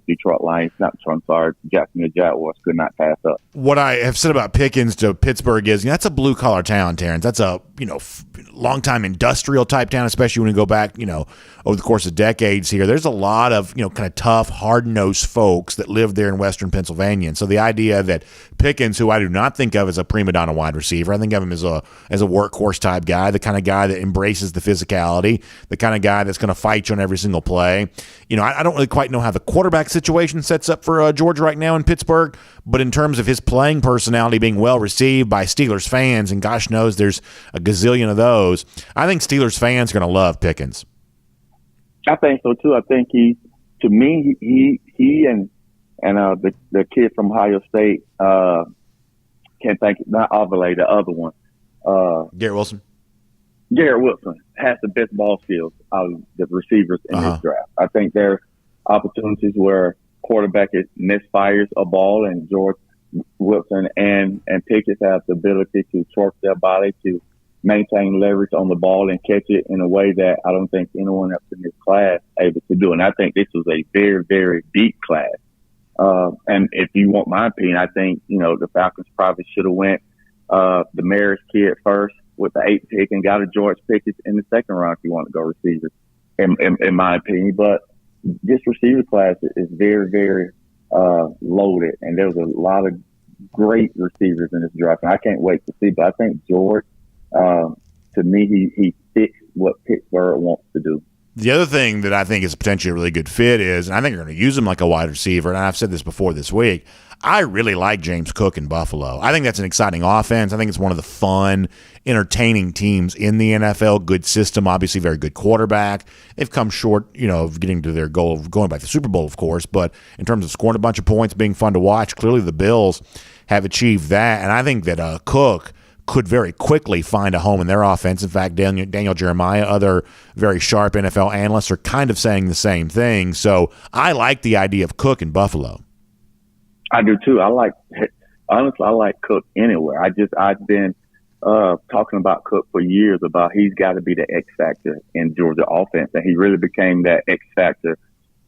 [SPEAKER 7] Jacksonville Jaguars could not pass up.
[SPEAKER 1] What I have said about Pickens to Pittsburgh is, that's a blue collar town, Terrence. That's a long time industrial type town, especially when you go back over the course of decades here. There's a lot of kind of tough, hard nosed folks that live there in Western Pennsylvania, and so the idea that Pickens, who I do not think of as a prima donna wide receiver, I think of him as a workhorse type guy, the kind of guy that embraces the physicality, the kind of guy that's going to fight you on every single play. I don't really quite know how the quarterback situation sets up for Georgia right now in Pittsburgh, but in terms of his playing personality being well received by Steelers fans, and gosh knows there's a gazillion of those, I think Steelers fans are going to love Pickens.
[SPEAKER 7] I think so too. I think he and the kid from Ohio State, can't think, not Avila, the other one,
[SPEAKER 1] Garrett Wilson.
[SPEAKER 7] Garrett Wilson has the best ball skills out of the receivers in this draft. I think there are opportunities where quarterback misfires a ball, and George Wilson and Pickett have the ability to torque their body to maintain leverage on the ball and catch it in a way that I don't think anyone else in this class is able to do. And I think this was a very, very deep class. And if you want my opinion, I think, the Falcons probably should have went the Maris kid first with the 8th pick and got a George Pickens in the 2nd round if you want to go receiver, in my opinion. But this receiver class is very, very loaded, and there's a lot of great receivers in this draft, and I can't wait to see. But I think George, to me, he fits what Pittsburgh wants to do.
[SPEAKER 1] The other thing that I think is potentially a really good fit is, and I think they're going to use him like a wide receiver, and I've said this before this week, I really like James Cook in Buffalo. I think that's an exciting offense. I think it's one of the fun, entertaining teams in the NFL. Good system, obviously very good quarterback. They've come short, of getting to their goal of going back to the Super Bowl, of course, but in terms of scoring a bunch of points, being fun to watch, clearly the Bills have achieved that, and I think that Cook could very quickly find a home in their offense. In fact, Daniel Jeremiah, other very sharp NFL analysts are kind of saying the same thing. So I like the idea of Cook in Buffalo.
[SPEAKER 7] I do too. Honestly, I like Cook anywhere. I've been talking about Cook for years about he's got to be the X factor in Georgia offense, and he really became that X factor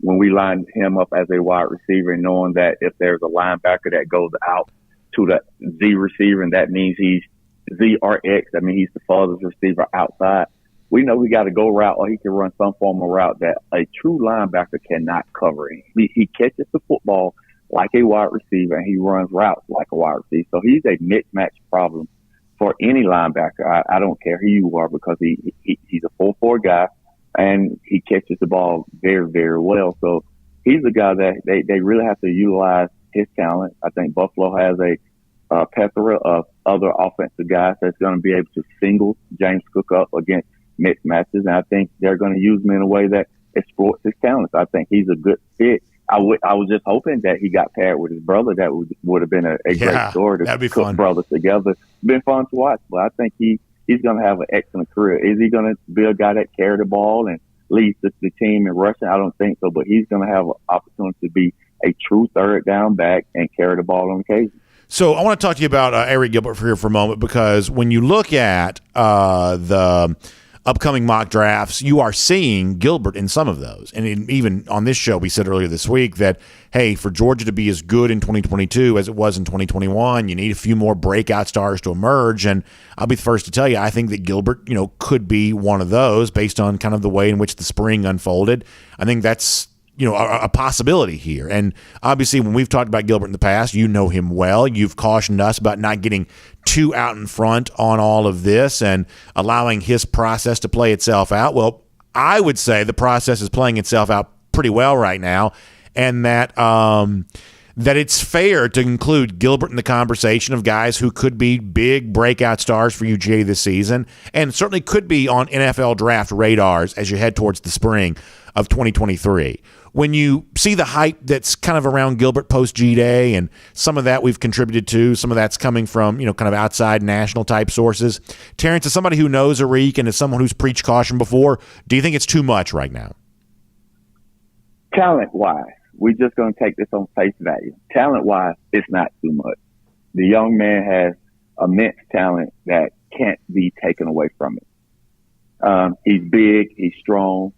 [SPEAKER 7] when we lined him up as a wide receiver, knowing that if there's a linebacker that goes out to the Z receiver, and that means he's Z or X, I mean, he's the farthest receiver outside. We know he got to go route, or he can run some form of route that a true linebacker cannot cover. He catches the football like a wide receiver, and he runs routes like a wide receiver. So he's a mismatch problem for any linebacker. I don't care who you are, because he's a 4-4 guy, and he catches the ball very, very well. So he's a guy that they really have to utilize his talent. I think Buffalo has a plethora of other offensive guys that's going to be able to single James Cook up against mismatches, and I think they're going to use him in a way that exploits his talents. I think he's a good fit. I was just hoping that he got paired with his brother. That would have been a great story.
[SPEAKER 1] That'd be
[SPEAKER 7] Cook
[SPEAKER 1] fun.
[SPEAKER 7] Brothers together. Been fun to watch, but I think he's going to have an excellent career. Is he going to be a guy that carry the ball and leads the team in rushing? I don't think so, but he's going to have an opportunity to be a true third down back and carry the ball on occasion.
[SPEAKER 1] So I want to talk to you about Eric Gilbert here for a moment, because when you look at the upcoming mock drafts, you are seeing Gilbert in some of those. And even on this show, we said earlier this week that, hey, for Georgia to be as good in 2022 as it was in 2021, you need a few more breakout stars to emerge. And I'll be the first to tell you, I think that Gilbert, could be one of those based on kind of the way in which the spring unfolded. I think that's a possibility here. And obviously, when we've talked about Gilbert in the past, you know him well. You've cautioned us about not getting too out in front on all of this and allowing his process to play itself out. Well, I would say the process is playing itself out pretty well right now, and that it's fair to include Gilbert in the conversation of guys who could be big breakout stars for UGA this season, and certainly could be on NFL draft radars as you head towards the spring of 2023. When you see the hype that's kind of around Gilbert post G-Day, and some of that we've contributed to, some of that's coming from, kind of outside national type sources. Terrence, as somebody who knows Arik and as someone who's preached caution before, do you think it's too much right now?
[SPEAKER 7] Talent-wise, we're just going to take this on face value. Talent-wise, it's not too much. The young man has immense talent that can't be taken away from him. He's big, he's strong,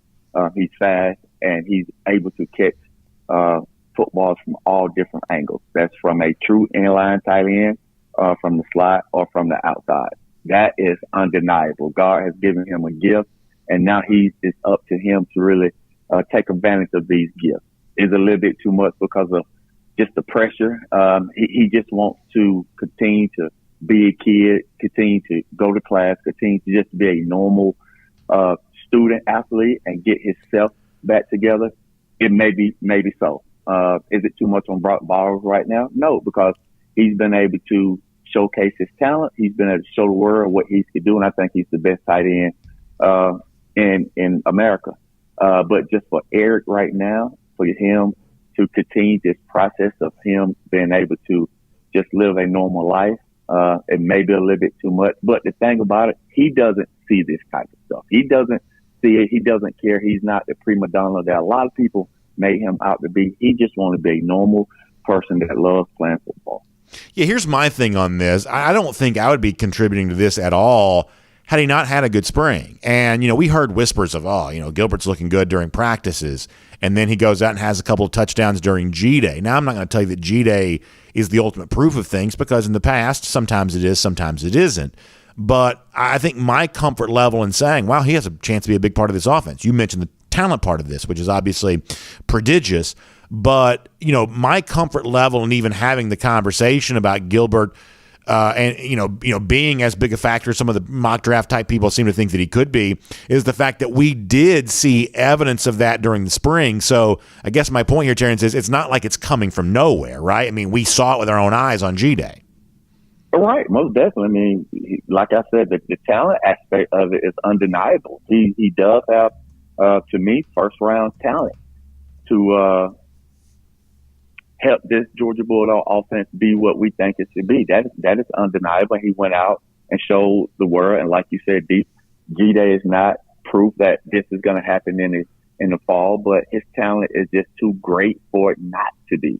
[SPEAKER 7] he's fast, and he's able to catch footballs from all different angles. That's from a true inline tight end, from the slot, or from the outside. That is undeniable. God has given him a gift, and now it's up to him to really take advantage of these gifts. It's a little bit too much because of just the pressure. He just wants to continue to be a kid, continue to go to class, continue to just be a normal student athlete and get himself back together. It maybe so. Is it too much on Brock Bowers right now? No, because he's been able to showcase his talent. He's been able to show the world what he can do, and I think he's the best tight end in America. But just for Eric right now, for him to continue this process of him being able to just live a normal life, it may be a little bit too much. But the thing about it, he doesn't see this type of stuff. He doesn't see it. He doesn't care. He's not the prima donna that a lot of people made him out to be. He just wants to be a normal person that loves playing football.
[SPEAKER 1] Yeah, here's my thing on this. I don't think I would be contributing to this at all had he not had a good spring. And, we heard whispers of, Gilbert's looking good during practices. And then he goes out and has a couple of touchdowns during G-Day. Now, I'm not going to tell you that G-Day is the ultimate proof of things, because in the past, sometimes it is, sometimes it isn't. But I think my comfort level in saying, wow, he has a chance to be a big part of this offense. You mentioned the talent part of this, which is obviously prodigious. But, my comfort level in even having the conversation about Gilbert and being as big a factor as some of the mock draft type people seem to think that he could be, is the fact that we did see evidence of that during the spring. So I guess my point here, Terrence, is it's not like it's coming from nowhere, right? I mean, we saw it with our own eyes on G-Day.
[SPEAKER 7] Right, most definitely. I mean, like I said, the talent aspect of it is undeniable. He does have, to me, first round talent to help this Georgia Bulldog offense be what we think it should be. That is undeniable. He went out and showed the world, and like you said, G-Day is not proof that this is going to happen in the fall, but his talent is just too great for it not to be.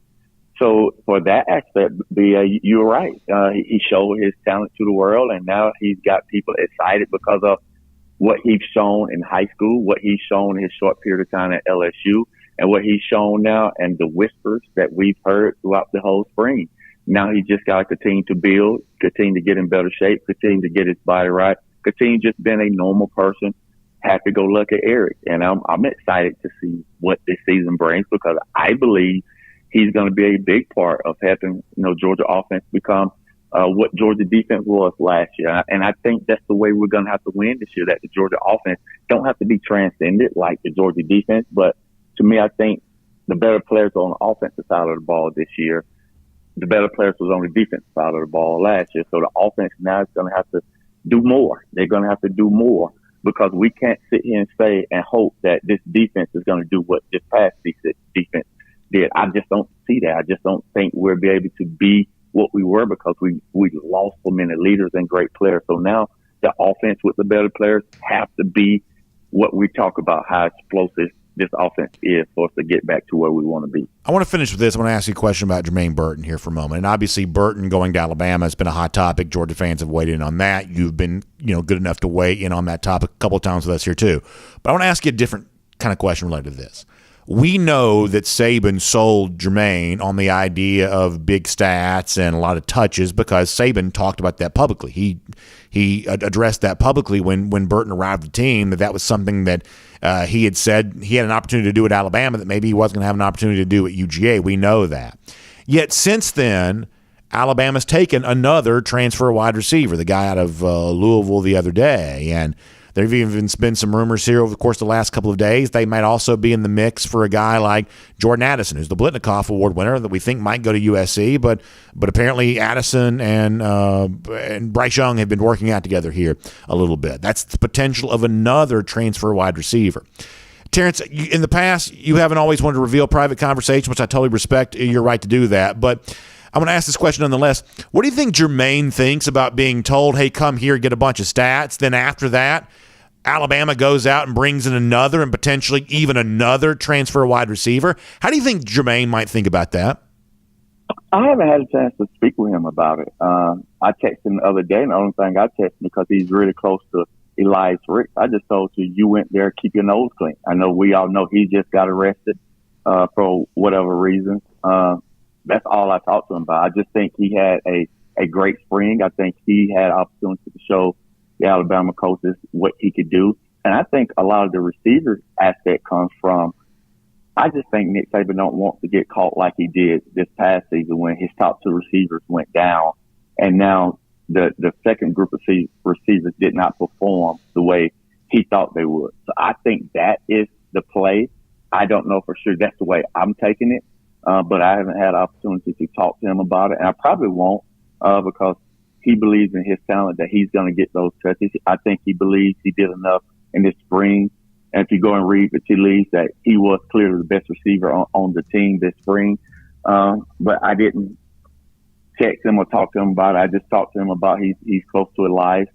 [SPEAKER 7] So for that aspect, you're right. He showed his talent to the world, and now he's got people excited because of what he's shown in high school, what he's shown in his short period of time at LSU, and what he's shown now, and the whispers that we've heard throughout the whole spring. Now he just got to continue to build, continue to get in better shape, continue to get his body right, continue just being a normal person, happy-go-lucky Eric. And I'm excited to see what this season brings, because I believe he's going to be a big part of helping, Georgia offense become what Georgia defense was last year. And I think that's the way we're going to have to win this year, that the Georgia offense don't have to be transcended like the Georgia defense. But to me, I think the better players on the offensive side of the ball this year, the better players was on the defensive side of the ball last year. So the offense now is going to have to do more. They're going to have to do more, because we can't sit here and say and hope that this defense is going to do what this past defense did. I just don't see that. I just don't think we'll be able to be what we were, because we lost so many leaders and great players. So now the offense with the better players have to be what we talk about, how explosive this offense is for us to get back to where we want to be.
[SPEAKER 1] I want to finish with this. I want to ask you a question about Jermaine Burton here for a moment. And obviously, Burton going to Alabama has been a hot topic. Georgia fans have weighed in on that. You've been, good enough to weigh in on that topic a couple of times with us here too. But I want to ask you a different kind of question related to this. We know that Saban sold Jermaine on the idea of big stats and a lot of touches because Saban talked about that publicly. He addressed that publicly when Burton arrived at the team, that was something that he had said he had an opportunity to do at Alabama that maybe he wasn't going to have an opportunity to do at UGA. We know that. Yet since then, Alabama's taken another transfer wide receiver, the guy out of Louisville the other day, and there have even been some rumors here over the course of the last couple of days. They might also be in the mix for a guy like Jordan Addison, who's the Blitnikoff Award winner that we think might go to USC. But apparently Addison and Bryce Young have been working out together here a little bit. That's the potential of another transfer wide receiver. Terrence, in the past, you haven't always wanted to reveal private conversation, which I totally respect your right to do that. But I'm going to ask this question nonetheless. What do you think Jermaine thinks about being told, hey, come here, get a bunch of stats? Then after that, Alabama goes out and brings in another and potentially even another transfer wide receiver. How do you think Jermaine might think about that?
[SPEAKER 7] I haven't had a chance to speak with him about it. I texted him the other day, and the only thing I texted because he's really close to Elias Ricks. I just told you went there, keep your nose clean. I know we all know he just got arrested for whatever reason. That's all I talked to him about. I just think he had a great spring. I think he had opportunity to show the Alabama coaches what he could do. And I think a lot of the receiver aspect comes from, I just think Nick Saban don't want to get caught like he did this past season when his top two receivers went down. And now the second group of receivers did not perform the way he thought they would. So I think that is the play. I don't know for sure that's the way I'm taking it. But I haven't had an opportunity to talk to him about it. And I probably won't, because he believes in his talent that he's going to get those touches. I think he believes he did enough in this spring. And if you go and read the tea leaves, that he was clearly the best receiver on the team this spring. But I didn't text him or talk to him about it. I just talked to him about he's close to Elias.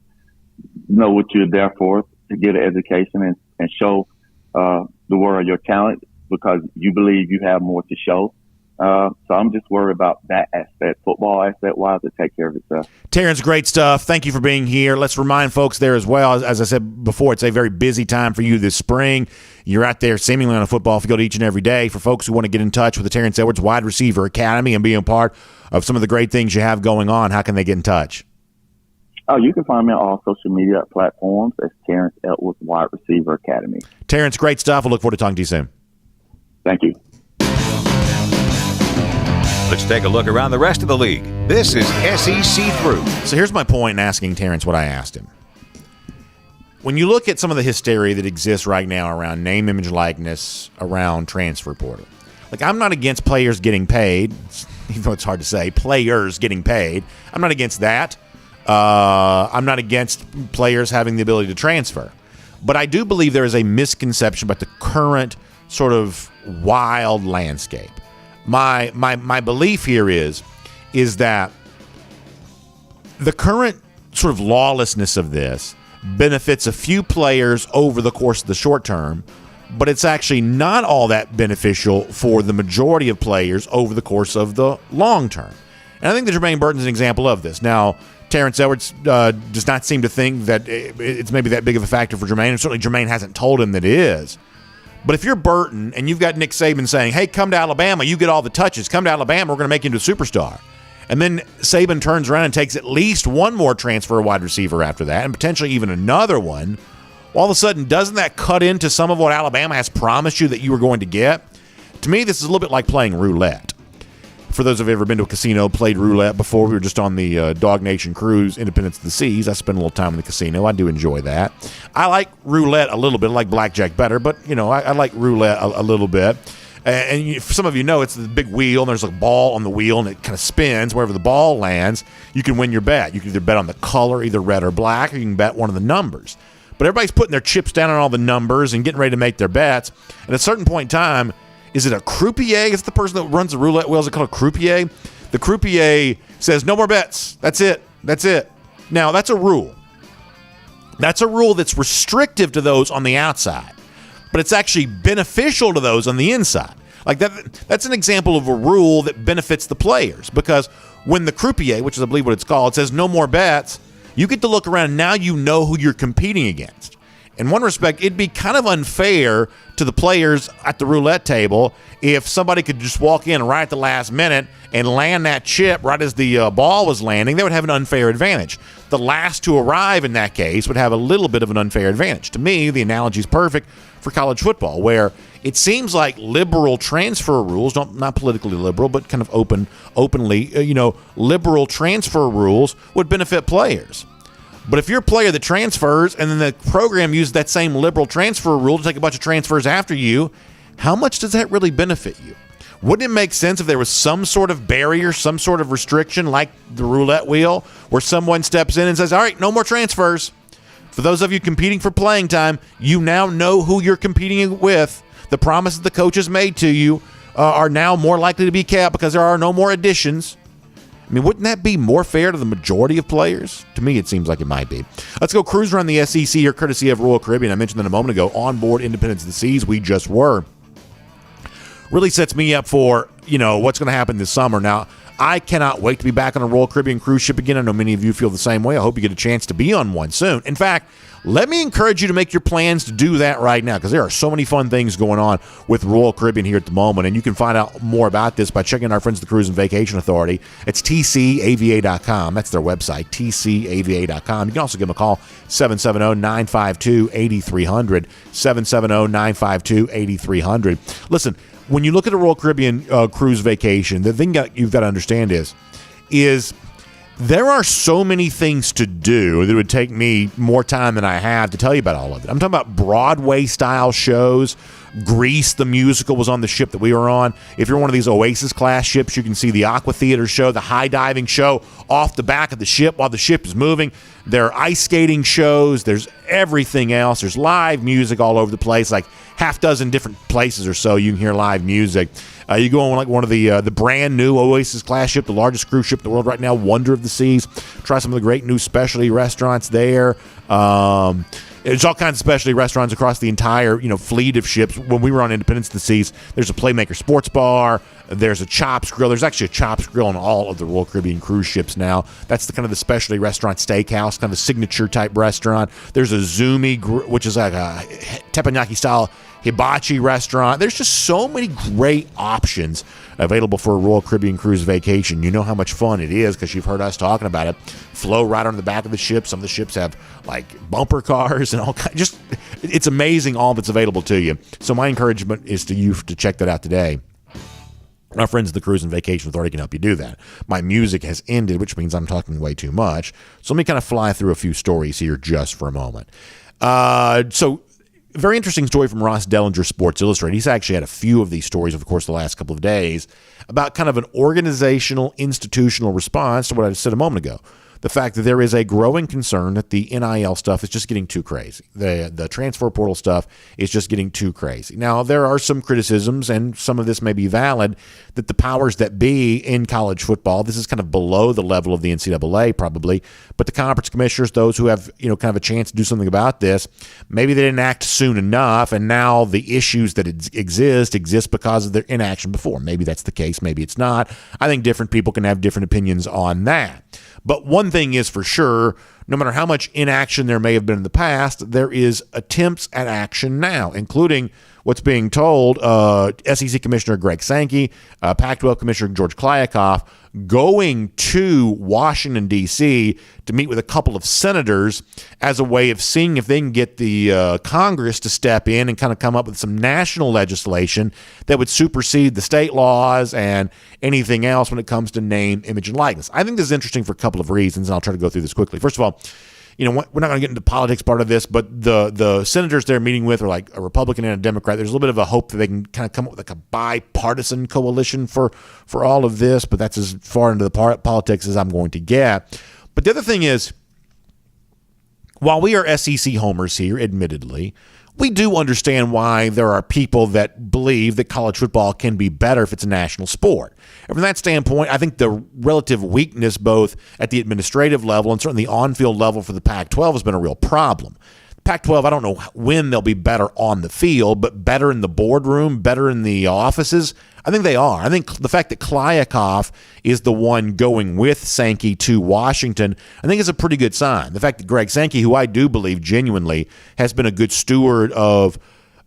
[SPEAKER 7] Know what you're there for, to get an education and show the world your talent, because you believe you have more to show. So I'm just worried about that aspect, football aspect-wise, to take care of itself.
[SPEAKER 1] Terrence, great stuff. Thank you for being here. Let's remind folks there as well. As I said before, it's a very busy time for you this spring. You're out there seemingly on a football field each and every day. For folks who want to get in touch with the Terrence Edwards Wide Receiver Academy and be a part of some of the great things you have going on, how can they get in touch?
[SPEAKER 7] Oh, you can find me on all social media platforms as Terrence Edwards Wide Receiver Academy.
[SPEAKER 1] Terrence, great stuff. We'll look forward to talking to you soon.
[SPEAKER 7] Thank you.
[SPEAKER 3] Let's take a look around the rest of the league. This is SEC Through.
[SPEAKER 1] So here's my point in asking Terrence what I asked him. When you look at some of the hysteria that exists right now around name, image, likeness, around transfer portal, like, I'm not against players getting paid, even though it's hard to say, players getting paid. I'm not against that. I'm not against players having the ability to transfer. But I do believe there is a misconception about the current sort of wild landscape. My belief here is that the current sort of lawlessness of this benefits a few players over the course of the short term, but it's actually not all that beneficial for the majority of players over the course of the long term. And I think that Jermaine Burton is an example of this. Now, Terrence Edwards does not seem to think that it's maybe that big of a factor for Jermaine, and certainly Jermaine hasn't told him that it is. But if you're Burton and you've got Nick Saban saying, hey, come to Alabama, you get all the touches. Come to Alabama, we're going to make you into a superstar. And then Saban turns around and takes at least one more transfer wide receiver after that, and potentially even another one. All of a sudden, doesn't that cut into some of what Alabama has promised you that you were going to get? To me, this is a little bit like playing roulette. For those who have ever been to a casino, played roulette before, we were just on the DawgNation cruise, Independence of the Seas. I spent a little time in the casino. I do enjoy that. I like roulette a little bit. I like blackjack better, but, I like roulette a little bit. And some of you know it's the big wheel, and there's a ball on the wheel, and it kind of spins. Wherever the ball lands, you can win your bet. You can either bet on the color, either red or black, or you can bet one of the numbers. But everybody's putting their chips down on all the numbers and getting ready to make their bets. And at a certain point in time, is it a croupier? Is it the person that runs the roulette wheel? Is it called a croupier? The croupier says, no more bets. That's it. That's it. Now, that's a rule. That's a rule that's restrictive to those on the outside. but it's actually beneficial to those on the inside. Like that's an example of a rule that benefits the players, because when the croupier, which is I believe what it's called, says no more bets, you get to look around and now you know who you're competing against. In one respect, it'd be kind of unfair to the players at the roulette table if somebody could just walk in right at the last minute and land that chip right as the ball was landing. They would have an unfair advantage. The last to arrive in that case would have a little bit of an unfair advantage. To me, the analogy is perfect for college football, where it seems like liberal transfer rules, not politically liberal, but kind of openly, liberal transfer rules would benefit players. But if you're a player that transfers and then the program uses that same liberal transfer rule to take a bunch of transfers after you, how much does that really benefit you? Wouldn't it make sense if there was some sort of barrier, some sort of restriction like the roulette wheel, where someone steps in and says, all right, no more transfers. For those of you competing for playing time, you now know who you're competing with. The promises the coaches made to you are now more likely to be kept because there are no more additions. I mean, wouldn't that be more fair to the majority of players? To me, it seems like it might be. Let's go cruise around the SEC here, courtesy of Royal Caribbean. I mentioned that a moment ago, on board Independence of the Seas. We just were. Really sets me up for, what's going to happen this summer. Now, I cannot wait to be back on a Royal Caribbean cruise ship again. I know many of you feel the same way. I hope you get a chance to be on one soon. In fact, let me encourage you to make your plans to do that right now, because there are so many fun things going on with Royal Caribbean here at the moment, and you can find out more about this by checking out our friends at the Cruise and Vacation Authority. It's tcava.com. That's their website, tcava.com. You can also give them a call, 770-952-8300, 770-952-8300. Listen, when you look at a Royal Caribbean cruise vacation, the thing that you've got to understand is there are so many things to do that would take me more time than I have to tell you about all of it. I'm talking about Broadway-style shows. Grease, the musical, was on the ship that we were on. If you're one of these Oasis-class ships, you can see the Aqua Theater show, the high-diving show off the back of the ship while the ship is moving. There are ice skating shows. There's everything else. There's live music all over the place, like half dozen different places or so you can hear live music. You go on like one of the brand new Oasis class ship, the largest cruise ship in the world right now, Wonder of the Seas. Try some of the great new specialty restaurants there. There's all kinds of specialty restaurants across the entire fleet of ships. When we were on Independence of the Seas, there's a Playmaker Sports Bar. There's a Chops Grill. There's actually a Chops Grill on all of the Royal Caribbean cruise ships now. That's the kind of the specialty restaurant steakhouse, kind of a signature type restaurant. There's a Zumi, which is like a teppanyaki style hibachi restaurant. There's just so many great options available for a Royal Caribbean cruise vacation. You know how much fun it is because you've heard us talking about it. Flow right on the back of the ship. Some of the ships have like bumper cars and all kinds. Just it's amazing all that's available to you. So my encouragement is to you to check that out today. Our friends at the Cruise and Vacation Authority can help you do that. My music has ended, which means I'm talking way too much. So let me kind of fly through a few stories here just for a moment. Very interesting story from Ross Dellinger, Sports Illustrated. He's actually had a few of these stories over the course of the last couple of days about kind of an organizational, institutional response to what I said a moment ago. The fact that there is a growing concern that the NIL stuff is just getting too crazy. The transfer portal stuff is just getting too crazy. Now, there are some criticisms, and some of this may be valid, that the powers that be in college football, this is kind of below the level of the NCAA probably, but the conference commissioners, those who have kind of a chance to do something about this, maybe they didn't act soon enough, and now the issues that exist because of their inaction before. Maybe that's the case, maybe it's not. I think different people can have different opinions on that. But one thing is for sure, no matter how much inaction there may have been in the past, there is attempts at action now, including what's being told, SEC Commissioner Greg Sankey, Pac-12 Commissioner George Kliavkoff, going to Washington, D.C. to meet with a couple of senators as a way of seeing if they can get the Congress to step in and kind of come up with some national legislation that would supersede the state laws and anything else when it comes to name, image, and likeness. I think this is interesting for a couple of reasons, and I'll try to go through this quickly. First of all, we're not going to get into politics part of this, but the senators they're meeting with are like a Republican and a Democrat. There's a little bit of a hope that they can kind of come up with like a bipartisan coalition for all of this, but that's as far into the politics as I'm going to get. But the other thing is, while we are SEC homers here, admittedly, we do understand why there are people that believe that college football can be better if it's a national sport. And from that standpoint, I think the relative weakness both at the administrative level and certainly the on-field level for the Pac-12 has been a real problem. Pac-12, I don't know when they'll be better on the field, but better in the boardroom, better in the offices. I think they are. I think the fact that Kliavkoff is the one going with Sankey to Washington, I think is a pretty good sign. The fact that Greg Sankey, who I do believe genuinely has been a good steward of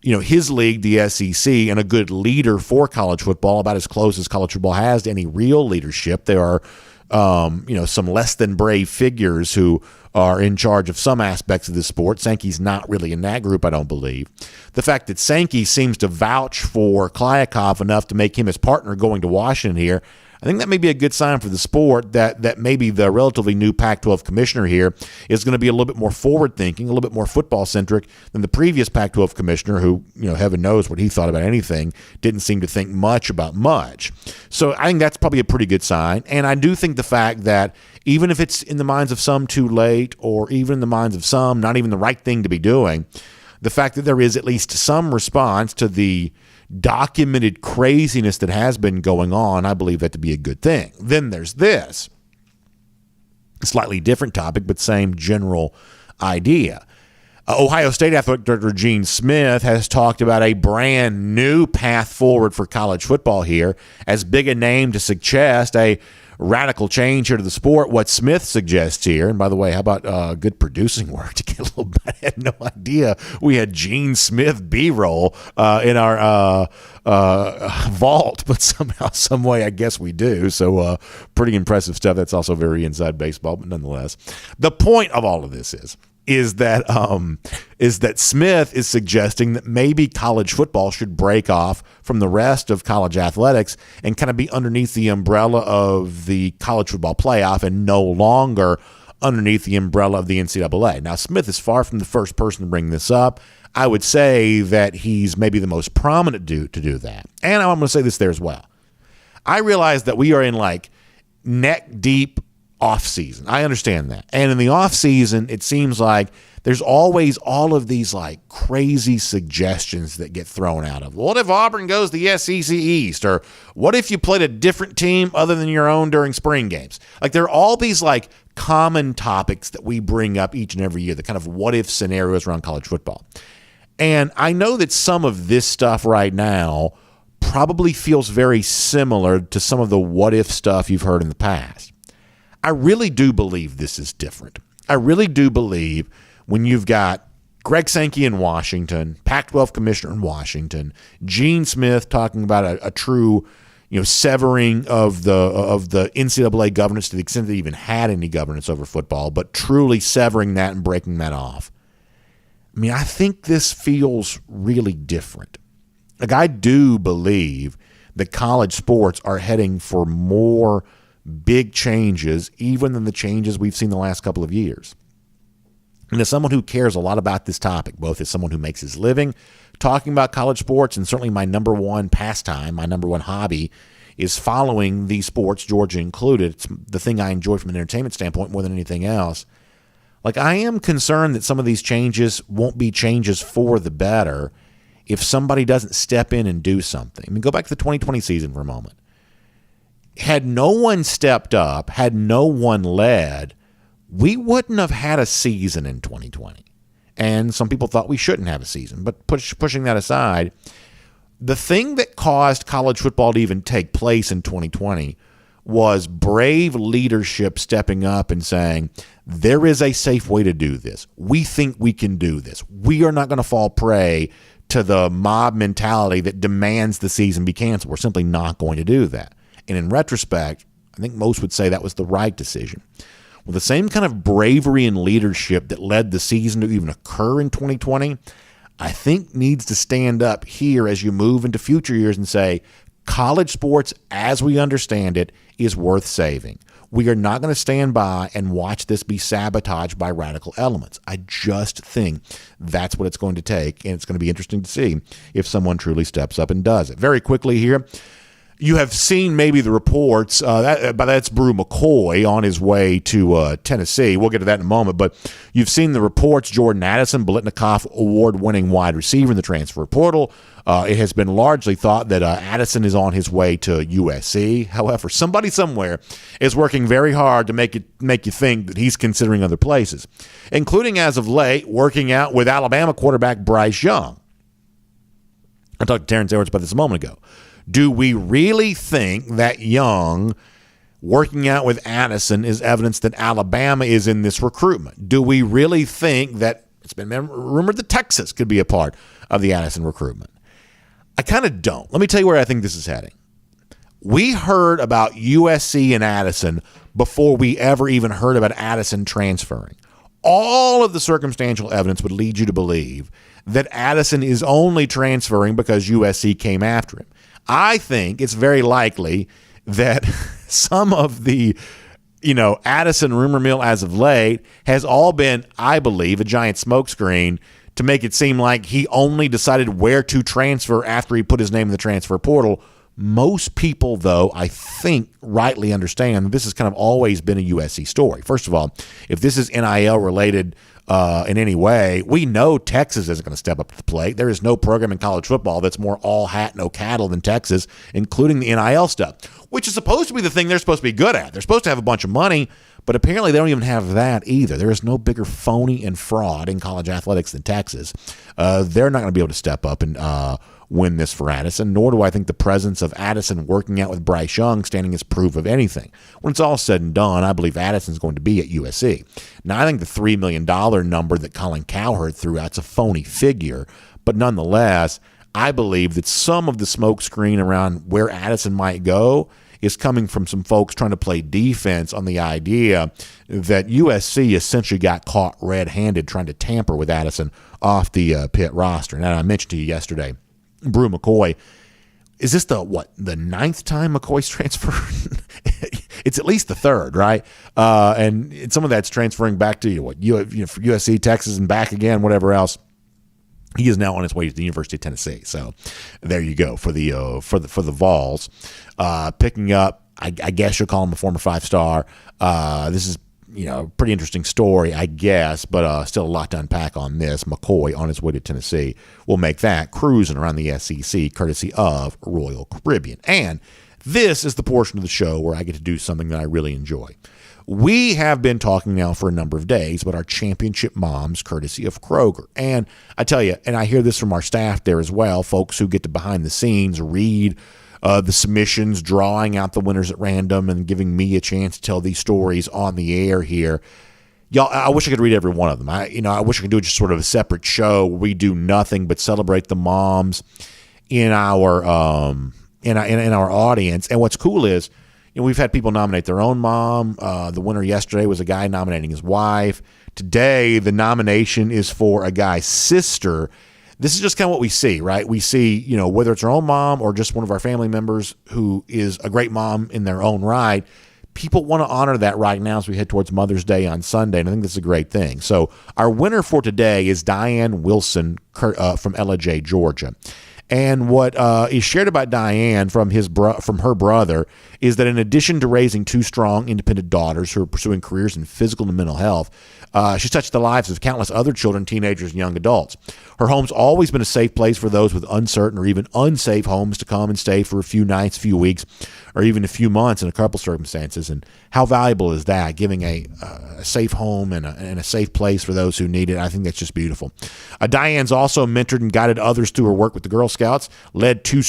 [SPEAKER 1] his league, the SEC, and a good leader for college football, about as close as college football has to any real leadership. There are some less than brave figures who are in charge of some aspects of this sport. Sankey's not really in that group, I don't believe. The fact that Sankey seems to vouch for Kliavkoff enough to make him his partner going to Washington here, I think that may be a good sign for the sport that maybe the relatively new Pac-12 commissioner here is going to be a little bit more forward-thinking, a little bit more football-centric than the previous Pac-12 commissioner who, heaven knows what he thought about anything, didn't seem to think much about much. So I think that's probably a pretty good sign. And I do think the fact that even if it's in the minds of some too late, or even in the minds of some not even the right thing to be doing, the fact that there is at least some response to the documented craziness that has been going on, I believe that to be a good thing. Then there's this slightly different topic, but same general idea. Ohio State Athletic Director Gene Smith has talked about a brand new path forward for college football here, as big a name to suggest a radical change here to the sport. What Smith suggests here, and by the way, how about good producing work to get a little bit? I had no idea we had Gene Smith B-roll in our vault, but somehow, some way, I guess we do. So pretty impressive stuff. That's also very inside baseball, but nonetheless, the point of all of this is that Smith is suggesting that maybe college football should break off from the rest of college athletics and kind of be underneath the umbrella of the college football playoff and no longer underneath the umbrella of the NCAA. Now, Smith is far from the first person to bring this up. I would say that he's maybe the most prominent to do that. And I'm going to say this there as well. I realize that we are in like neck deep off season. I understand that. And in the off season, it seems like there's always all of these like crazy suggestions that get thrown out of. What if Auburn goes to the SEC East? Or what if you played a different team other than your own during spring games? Like there are all these like common topics that we bring up each and every year, the kind of what if scenarios around college football. And I know that some of this stuff right now probably feels very similar to some of the what if stuff you've heard in the past. I really do believe this is different. I really do believe when you've got Greg Sankey in Washington, Pac-12 commissioner in Washington, Gene Smith talking about a true, severing of the NCAA governance to the extent that they even had any governance over football, but truly severing that and breaking that off. I mean, I think this feels really different. Like, I do believe that college sports are heading for more big changes, even than the changes we've seen the last couple of years. And as someone who cares a lot about this topic, both as someone who makes his living talking about college sports, and certainly my number one pastime, my number one hobby, is following these sports, Georgia included. It's the thing I enjoy from an entertainment standpoint more than anything else. Like, I am concerned that some of these changes won't be changes for the better if somebody doesn't step in and do something. I mean, go back to the 2020 season for a moment. Had no one stepped up, had no one led, we wouldn't have had a season in 2020. And some people thought we shouldn't have a season. But pushing that aside, the thing that caused college football to even take place in 2020 was brave leadership stepping up and saying, there is a safe way to do this. We think we can do this. We are not going to fall prey to the mob mentality that demands the season be canceled. We're simply not going to do that. And in retrospect, I think most would say that was the right decision. Well, the same kind of bravery and leadership that led the season to even occur in 2020, I think needs to stand up here as you move into future years and say, college sports, as we understand it, is worth saving. We are not going to stand by and watch this be sabotaged by radical elements. I just think that's what it's going to take, and it's going to be interesting to see if someone truly steps up and does it. Very quickly here, You have seen maybe the reports, that's Brew McCoy on his way to Tennessee. We'll get to that in a moment, but you've seen the reports, Jordan Addison, Biletnikoff award-winning wide receiver in the transfer portal. It has been largely thought that Addison is on his way to USC. However, somebody somewhere is working very hard to make you think that he's considering other places, including, as of late, working out with Alabama quarterback Bryce Young. I talked to Terrence Edwards about this a moment ago. Do we really think that Young working out with Addison is evidence that Alabama is in this recruitment? Do we really think that it's been rumored that Texas could be a part of the Addison recruitment? I kind of don't. Let me tell you where I think this is heading. We heard about USC and Addison before we ever even heard about Addison transferring. All of the circumstantial evidence would lead you to believe that Addison is only transferring because USC came after him. I think it's very likely that some of the, Addison rumor mill as of late has all been, I believe, a giant smokescreen to make it seem like he only decided where to transfer after he put his name in the transfer portal. Most people, though, I think rightly understand that this has kind of always been a USC story. First of all, if this is NIL related in any way, we know Texas isn't going to step up to the plate. There is no program in college football that's more all hat, no cattle than Texas, including the NIL stuff, which is supposed to be the thing they're supposed to be good at. They're supposed to have a bunch of money, but apparently they don't even have that either. There is no bigger phony and fraud in college athletics than Texas. They're not going to be able to step up and win this for Addison, nor do I think the presence of Addison working out with Bryce Young standing as proof of anything. When it's all said and done, I believe Addison's going to be at USC. Now, I think the $3 million number that Colin Cowherd threw out's a phony figure, but nonetheless, I believe that some of the smokescreen around where Addison might go is coming from some folks trying to play defense on the idea that USC essentially got caught red-handed trying to tamper with Addison off the Pitt roster. And I mentioned to you yesterday, Brew McCoy, is this the ninth time McCoy's transferred? It's at least the third, right? And some of that's transferring back to for USC, Texas, and back again, whatever else. He is now on his way to the University of Tennessee. So there you go for the Vols, picking up. I guess you'll call him a former 5-star. This is pretty interesting story, I guess, but still a lot to unpack on this. McCoy on his way to Tennessee will make that cruising around the SEC courtesy of Royal Caribbean. And this is the portion of the show where I get to do something that I really enjoy. We have been talking now for a number of days about our championship moms courtesy of Kroger. And I tell you, and I hear this from our staff there as well, folks who get to behind the scenes read the submissions, drawing out the winners at random and giving me a chance to tell these stories on the air here. Y'all, I wish I could read every one of them. I wish I could do just sort of a separate show where we do nothing but celebrate the moms in our in our audience. And what's cool is, we've had people nominate their own mom. The winner yesterday was a guy nominating his wife. Today, the nomination is for a guy's sister. This is just kind of what we see, right? We see, whether it's our own mom or just one of our family members who is a great mom in their own right, people want to honor that right now as we head towards Mother's Day on Sunday, and I think this is a great thing. So our winner for today is Diane Wilson from Ellijay, Georgia. And what is shared about Diane from her brother is that in addition to raising two strong, independent daughters who are pursuing careers in physical and mental health, she's touched the lives of countless other children, teenagers, and young adults. Her home's always been a safe place for those with uncertain or even unsafe homes to come and stay for a few nights, few weeks, or even a few months in a couple circumstances. And how valuable is that, giving a safe home and a safe place for those who need it? I think that's just beautiful. Diane's also mentored and guided others through her work with the Girl Scouts, led two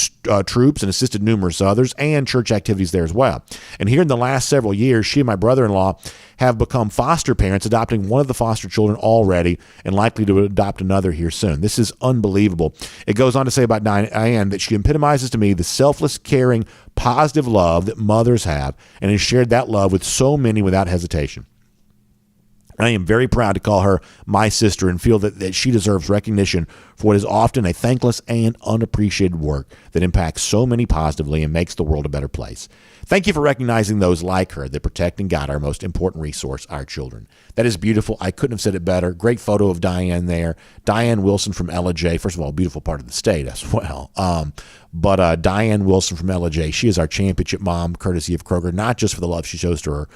[SPEAKER 1] troops and assisted numerous others, and church activities there as well. And here in the last several years, she and my brother-in-law have become foster parents, adopting one of the foster children already and likely to adopt another here soon. This is unbelievable. It goes on to say about Diane that she epitomizes to me the selfless, caring, positive love that mothers have and has shared that love with so many without hesitation. I am very proud to call her my sister and feel that she deserves recognition for what is often a thankless and unappreciated work that impacts so many positively and makes the world a better place. Thank you for recognizing those like her that protect and guide our most important resource, our children. That is beautiful. I couldn't have said it better. Great photo of Diane there. Diane Wilson from LJ. First of all, beautiful part of the state as well. But Diane Wilson from LJ, she is our championship mom, courtesy of Kroger, not just for the love she shows to her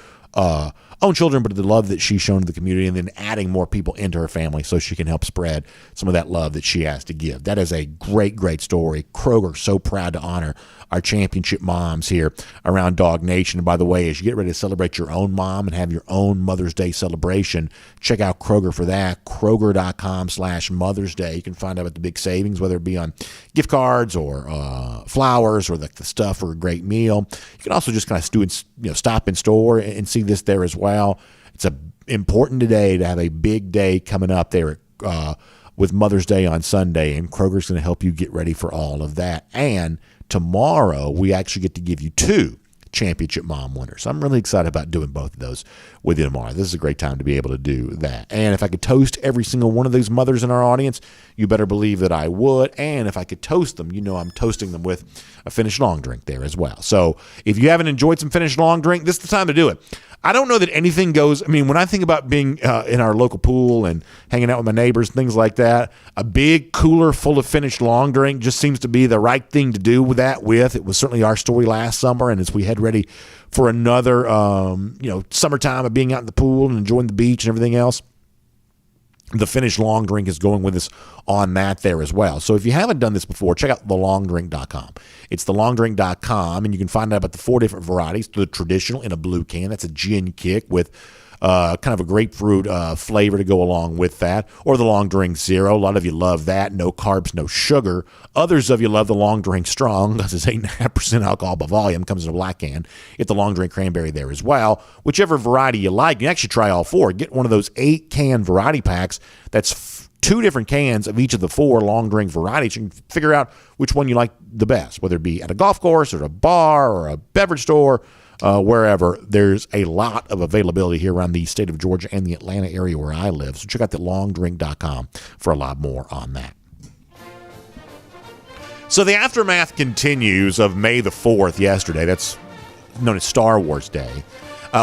[SPEAKER 1] own children, but the love that she's shown to the community, and then adding more people into her family so she can help spread some of that love that she has to give. That is a great, great story. Kroger, so proud to honor our championship moms here around Dog Nation. And by the way, as you get ready to celebrate your own mom and have your own Mother's Day celebration, check out Kroger for that. Kroger.com/Mother's Day. You can find out about the big savings, whether it be on gift cards or flowers or the stuff for a great meal. You can also just kind of stop in store and see this there as well. It's important today to have a big day coming up there with Mother's Day on Sunday, and Kroger's going to help you get ready for all of that. And tomorrow, we actually get to give you 2 championship mom winners. I'm really excited about doing both of those with you tomorrow. This is a great time to be able to do that. And if I could toast every single one of those mothers in our audience, you better believe that I would. And if I could toast them, I'm toasting them with a Finnish long drink there as well. So if you haven't enjoyed some Finnish long drink, this is the time to do it. I don't know that anything goes. I mean, when I think about being in our local pool and hanging out with my neighbors, things like that, a big cooler full of Finnish long drink just seems to be the right thing to do with that. It was certainly our story last summer, and as we head ready for another, summertime of being out in the pool and enjoying the beach and everything else, the Finnish long drink is going with us on that there as well. So if you haven't done this before, check out thelongdrink.com. It's thelongdrink.com, and you can find out about the 4 different varieties. The traditional in a blue can, that's a gin kick with kind of a grapefruit flavor to go along with that, or the long drink zero. A lot of you love that. No carbs, no sugar. Others of you love the long drink strong because it's 8.5% alcohol by volume, comes in a black can. Get the long drink cranberry there as well. Whichever variety you like, you can actually try all 4. Get one of those 8-can variety packs. That's 2 different cans of each of the 4 long drink varieties. You can figure out which one you like the best, whether it be at a golf course or a bar or a beverage store, wherever. There's a lot of availability here around the state of Georgia and the Atlanta area where I live. So check out thelongdrink.com for a lot more on that. So the aftermath continues of May the 4th yesterday. That's known as Star Wars Day.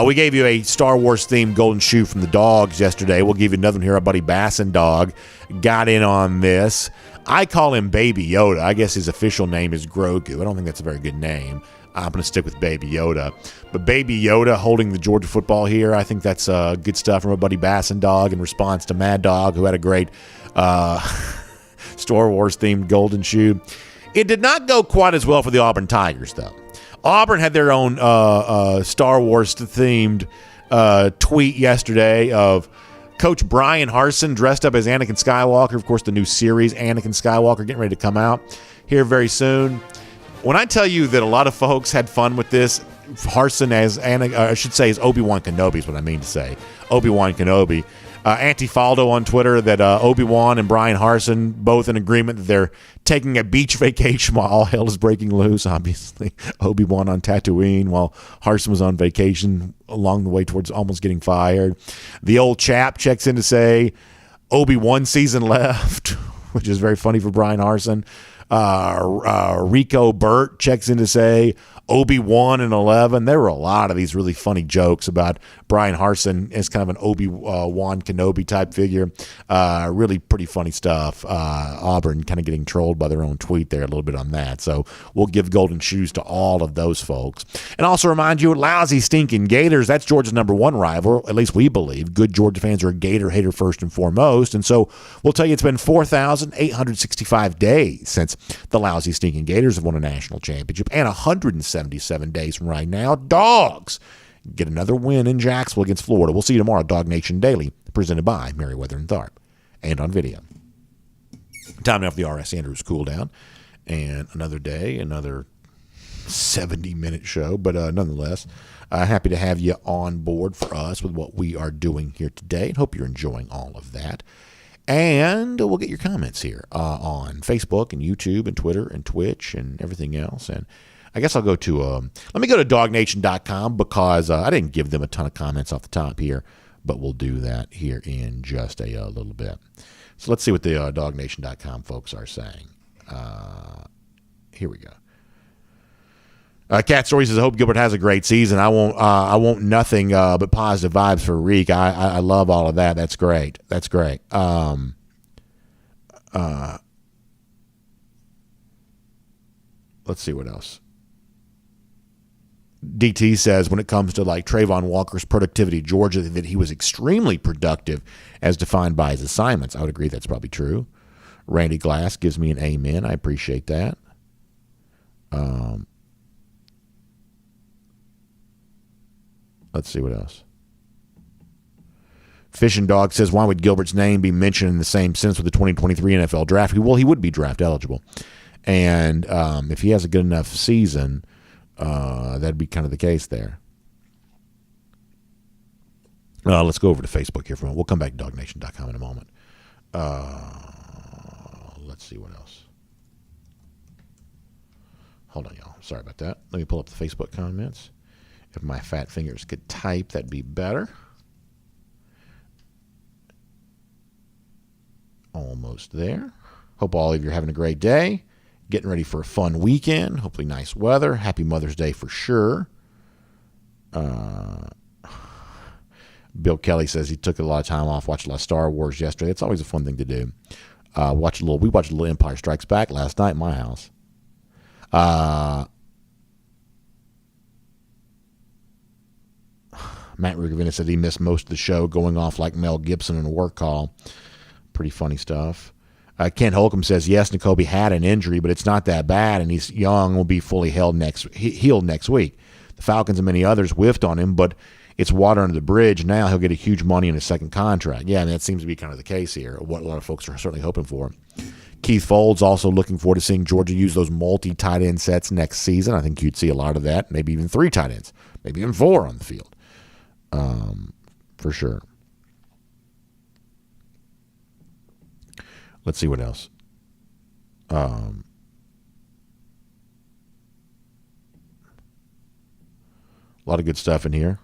[SPEAKER 1] We gave you a Star Wars-themed golden shoe from the Dogs yesterday. We'll give you another one here. Our buddy Bassin Dog got in on this. I call him Baby Yoda. I guess his official name is Grogu. I don't think that's a very good name. I'm going to stick with Baby Yoda. But Baby Yoda holding the Georgia football here, I think that's good stuff from our buddy Bassin Dog in response to Mad Dog, who had a great Star Wars-themed golden shoe. It did not go quite as well for the Auburn Tigers, though. Auburn had their own Star Wars-themed tweet yesterday of Coach Brian Harsin dressed up as Anakin Skywalker. Of course, the new series, Anakin Skywalker, getting ready to come out here very soon. When I tell you that a lot of folks had fun with this, Harsin as Obi-Wan Kenobi is what I mean to say. Obi-Wan Kenobi. Antifaldo on Twitter that Obi-Wan and Brian Harsin both in agreement that they're taking a beach vacation while all hell is breaking loose. Obviously, Obi-Wan on Tatooine while Harsin was on vacation along the way towards almost getting fired. The old chap checks in to say Obi-Wan season left, which is very funny for Brian Harsin. Rico Burt checks in to say Obi-Wan and 11. There were a lot of these really funny jokes about Brian Harsin as kind of an Obi-Wan Kenobi type figure. Really pretty funny stuff. Auburn kind of getting trolled by their own tweet there a little bit on that. So we'll give golden shoes to all of those folks. And also remind you, lousy stinking Gators, that's Georgia's #1 rival, at least we believe. Good Georgia fans are a Gator hater first and foremost. And so we'll tell you it's been 4,865 days since the lousy stinking Gators have won a national championship, and 177 days from right now, Dogs get another win in Jacksonville against Florida. We'll see you tomorrow, DawgNation Daily, presented by Merriweather and Tharp, and on video. Time now for the R.S. Andrews cool down, and another day, another 70-minute show, but nonetheless, happy to have you on board for us with what we are doing here today, and hope you're enjoying all of that. And we'll get your comments here on Facebook and YouTube and Twitter and Twitch and everything else. And I guess I'll go to, let me go to DawgNation.com because I didn't give them a ton of comments off the top here but we'll do that here in just a little bit. So let's see what the DawgNation.com folks are saying. Here we go. Cat Story says, I hope Gilbert has a great season. I want nothing but positive vibes for Reek. I love all of that. That's great. Let's see what else. DT says, when it comes to like Trayvon Walker's productivity at Georgia, that he was extremely productive as defined by his assignments. I would agree that's probably true. Randy Glass gives me an amen. I appreciate that. Let's see what else. Fish and Dog says, why would Gilbert's name be mentioned in the same sense with the 2023 NFL draft? Well, he would be draft eligible. And if he has a good enough season, that'd be kind of the case there. Let's go over to Facebook here for a moment. We'll come back to DawgNation.com in a moment. Let's see what else. Hold on, y'all. Sorry about that. Let me pull up the Facebook comments. If my fat fingers could type, that'd be better. Almost there. Hope all of you are having a great day. Getting ready for a fun weekend. Hopefully nice weather. Happy Mother's Day for sure. Bill Kelly says he took a lot of time off, watched a lot of Star Wars yesterday. It's always a fun thing to do. We watched a little Empire Strikes Back last night in my house. Matt Rugavina said he missed most of the show, going off like Mel Gibson in a work call. Pretty funny stuff. Ken Holcomb says, yes, Nakobe had an injury, but it's not that bad, and he's young, will be fully healed next week. The Falcons and many others whiffed on him, but it's water under the bridge. Now he'll get a huge money in his second contract. Yeah, and that seems to be kind of the case here, what a lot of folks are certainly hoping for. Keith Folds also looking forward to seeing Georgia use those multi-tight end sets next season. I think you'd see a lot of that, maybe even 3 tight ends, maybe even 4 on the field, for sure. Let's see what else. A lot of good stuff in here.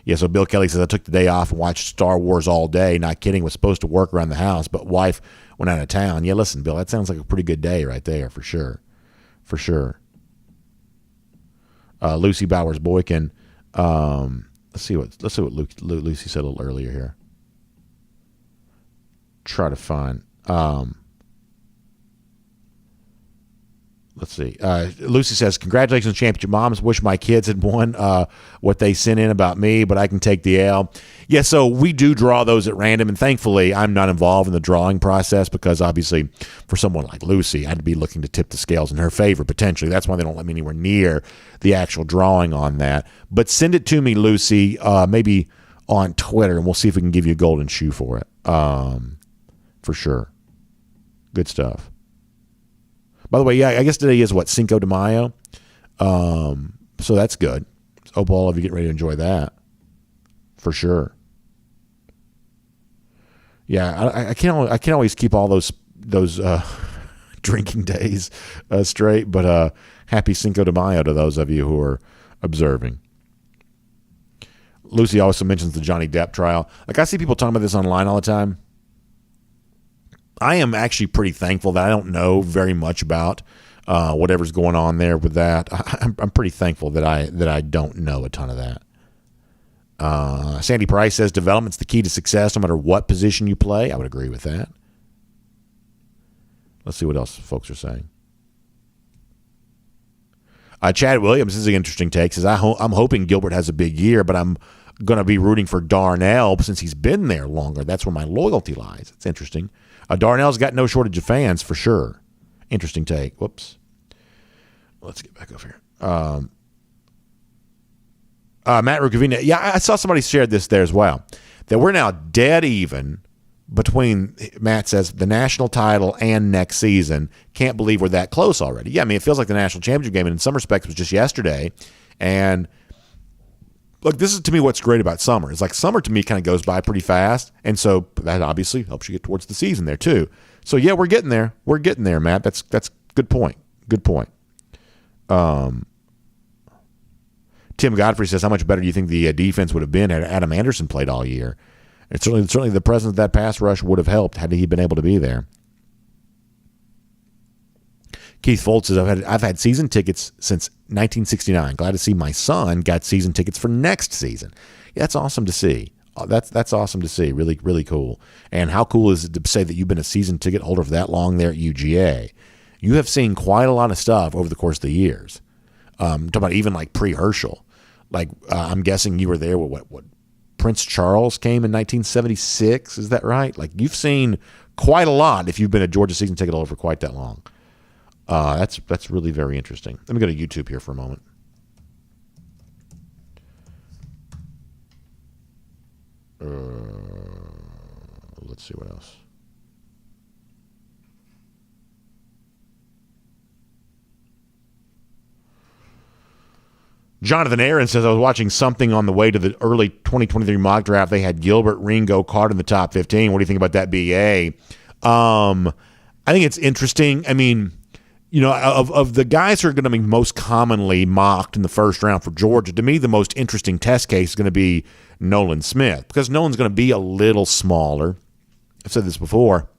[SPEAKER 1] Yeah, so Bill Kelly says, I took the day off and watched Star Wars all day. Not kidding. Was supposed to work around the house, but wife went out of town. Yeah, listen, Bill, that sounds like a pretty good day right there, for sure. For sure. Lucy Bowers Boykin. Let's see what Lucy said a little earlier here. Try to find. Let's see. Lucy says, congratulations, championship moms. Wish my kids had won what they sent in about me, but I can take the L. Yeah, so we do draw those at random, and thankfully I'm not involved in the drawing process because obviously for someone like Lucy, I'd be looking to tip the scales in her favor potentially. That's why they don't let me anywhere near the actual drawing on that. But send it to me, Lucy, maybe on Twitter, and we'll see if we can give you a golden shoe for it. For sure. Good stuff. By the way, yeah, I guess today is Cinco de Mayo. So that's good. Hope all of you get ready to enjoy that. For sure. Yeah, I can't always keep all those drinking days straight, but happy Cinco de Mayo to those of you who are observing. Lucy also mentions the Johnny Depp trial. Like, I see people talking about this online all the time. I am actually pretty thankful that I don't know very much about whatever's going on there with that. I'm pretty thankful that I don't know a ton of that. Sandy Price says development's the key to success no matter what position you play. I would agree with that. Let's see what else folks are saying. Chad Williams, this is an interesting take, says, I'm hoping Gilbert has a big year, but I'm going to be rooting for Darnell since he's been there longer. That's where my loyalty lies. It's interesting. Darnell's got no shortage of fans for sure. Interesting take. Whoops. Let's get back over here. Matt Rukavina. Yeah, I saw somebody shared this there as well. That we're now dead even between, Matt says, the national title and next season. Can't believe we're that close already. Yeah, I mean, it feels like the national championship game, and in some respects, was just yesterday. And look, this is to me what's great about summer. It's like summer to me kind of goes by pretty fast, and so that obviously helps you get towards the season there too. So yeah, we're getting there. We're getting there, Matt. That's good point. Good point. Tim Godfrey says, how much better do you think the defense would have been had Adam Anderson played all year? And certainly the presence of that pass rush would have helped had he been able to be there. Keith Foltz says, I've had season tickets since 1969. Glad to see my son got season tickets for next season. Yeah, that's awesome to see. That's awesome to see. Really, really cool. And how cool is it to say that you've been a season ticket holder for that long there at UGA? You have seen quite a lot of stuff over the course of the years. Talking about even like pre-Herschel. Like, I'm guessing you were there with what Prince Charles came in 1976. Is that right? Like, you've seen quite a lot if you've been a Georgia season ticket holder for quite that long. That's really very interesting. Let me go to YouTube here for a moment. Let's see what else. Jonathan Aaron says, I was watching something on the way to the early 2023 mock draft. They had Gilbert, Ringo, Carter in the top 15. What do you think about that, BA? I think it's interesting. I mean, you know, of the guys who are going to be most commonly mocked in the first round for Georgia, to me, the most interesting test case is going to be Nolan Smith, because Nolan's going to be a little smaller. I've said this before,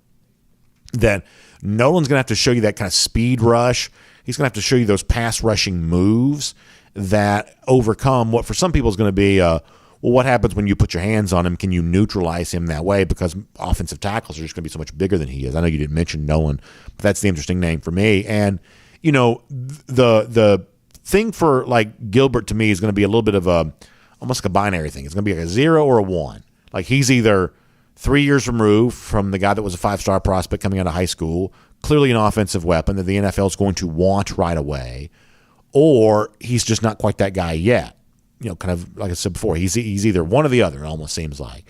[SPEAKER 1] that Nolan's going to have to show you that kind of speed rush. He's going to have to show you those pass rushing moves that overcome what for some people is going to be, well, what happens when you put your hands on him? Can you neutralize him that way? Because offensive tackles are just going to be so much bigger than he is. I know you didn't mention Nolan, but that's the interesting name for me. And, you know, the thing for, like, Gilbert to me is going to be a little bit of almost like a binary thing. It's going to be like a 0 or a 1. Like, he's either 3 years removed from the guy that was a 5-star prospect coming out of high school, clearly an offensive weapon that the NFL is going to want right away, or he's just not quite that guy yet. You know, kind of like I said before, he's either one or the other, it almost seems like.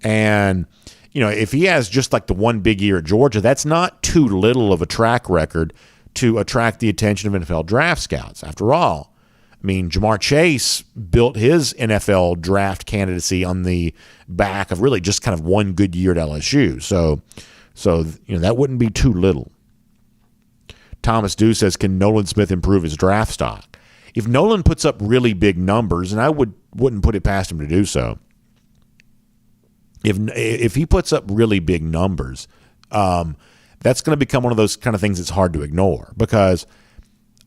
[SPEAKER 1] And, you know, if he has just like the one big year at Georgia, that's not too little of a track record to attract the attention of NFL draft scouts. After all, I mean, Jamar Chase built his NFL draft candidacy on the back of really just kind of one good year at LSU. So you know, that wouldn't be too little. Thomas Dew says, can Nolan Smith improve his draft stock? If Nolan puts up really big numbers, and I wouldn't put it past him to do so, if he puts up really big numbers, that's going to become one of those kind of things that's hard to ignore, because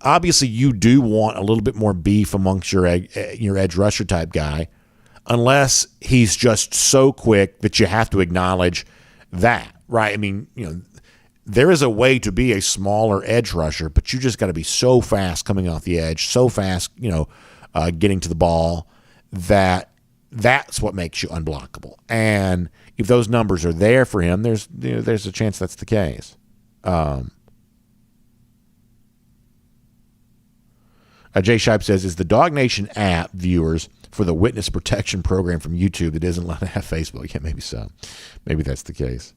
[SPEAKER 1] obviously you do want a little bit more beef amongst your edge rusher type guy, unless he's just so quick that you have to acknowledge that, right? I mean, you know, there is a way to be a smaller edge rusher, but you just got to be so fast coming off the edge, so fast, you know, getting to the ball, that's what makes you unblockable. And if those numbers are there for him, there's a chance that's the case. Jay Shipe says, is the DawgNation app viewers for the witness protection program from YouTube that isn't allowed to have Facebook? Yeah, maybe so. Maybe that's the case.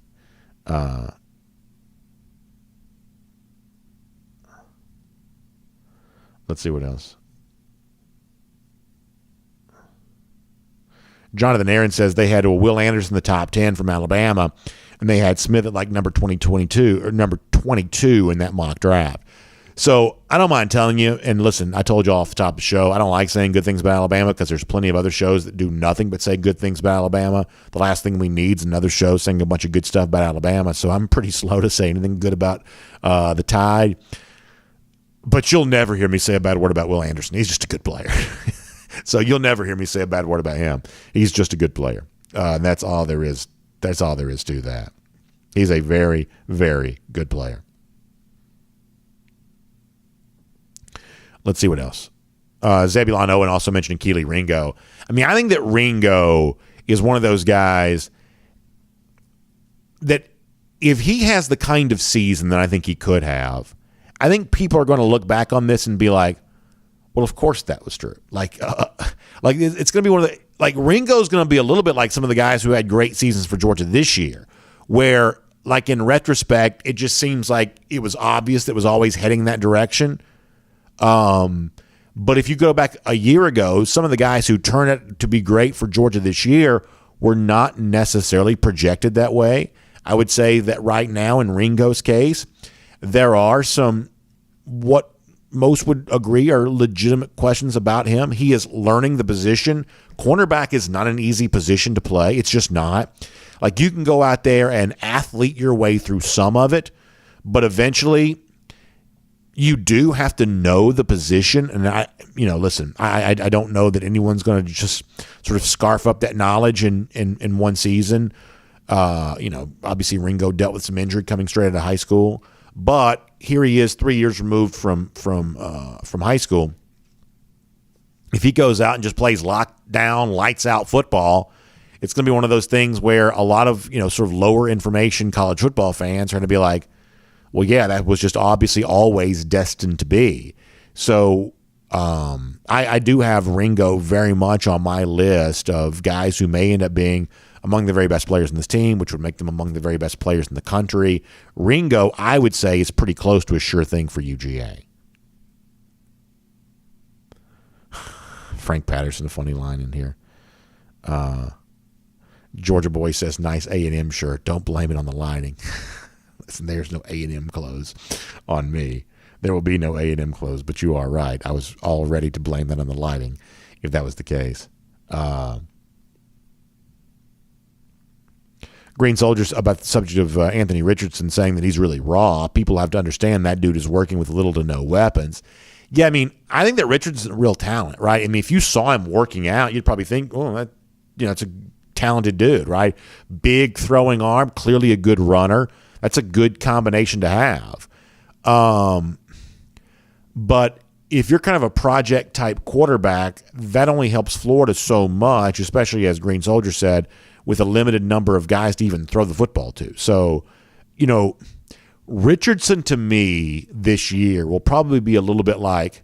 [SPEAKER 1] Let's see what else. Jonathan Aaron says they had a Will Anderson in the top 10 from Alabama, and they had Smith at like number 22 in that mock draft. So I don't mind telling you, and listen, I told you off the top of the show, I don't like saying good things about Alabama because there's plenty of other shows that do nothing but say good things about Alabama. The last thing we need is another show saying a bunch of good stuff about Alabama. So I'm pretty slow to say anything good about the Tide. But you'll never hear me say a bad word about Will Anderson. He's just a good player. So you'll never hear me say a bad word about him. He's just a good player. And that's all there is. That's all there is to that. He's a very, very good player. Let's see what else. Zebulon Owen also mentioned Keely Ringo. I mean, I think that Ringo is one of those guys that if he has the kind of season that I think he could have, I think people are going to look back on this and be like, well, of course that was true. Like it's going to be one of the, like Ringo's going to be a little bit like some of the guys who had great seasons for Georgia this year, where like in retrospect, it just seems like it was obvious that it was always heading that direction. But if you go back a year ago, some of the guys who turned out to be great for Georgia this year were not necessarily projected that way. I would say that right now in Ringo's case, there are some what most would agree are legitimate questions about him. He is learning the position. Cornerback is not an easy position to play. It's just not. Like, you can go out there and athlete your way through some of it, but eventually you do have to know the position. And I don't know that anyone's going to just sort of scarf up that knowledge in one season. Obviously Ringo dealt with some injury coming straight out of high school, but here he is 3 years removed from high school. If he goes out and just plays lockdown, lights out football, it's going to be one of those things where a lot of, sort of lower information college football fans are going to be like, well, yeah, that was just obviously always destined to be. So I do have Ringo very much on my list of guys who may end up being among the very best players in this team, which would make them among the very best players in the country. Ringo, I would say, is pretty close to a sure thing for UGA. Frank Patterson, a funny line in here. Georgia boy says, nice A&M shirt. Don't blame it on the lining. Listen, there's no A&M clothes on me. There will be no A&M clothes, but you are right. I was all ready to blame that on the lighting if that was the case. Green Soldiers, about the subject of Anthony Richardson saying that he's really raw. People have to understand that dude is working with little to no weapons. Yeah, I mean, I think that Richardson's a real talent, right? I mean, if you saw him working out, you'd probably think, oh, it's a talented dude, right? Big throwing arm, clearly a good runner. That's a good combination to have. But if you're kind of a project type quarterback, that only helps Florida so much, especially, as Green Soldier said, with a limited number of guys to even throw the football to. So, Richardson to me this year will probably be a little bit like,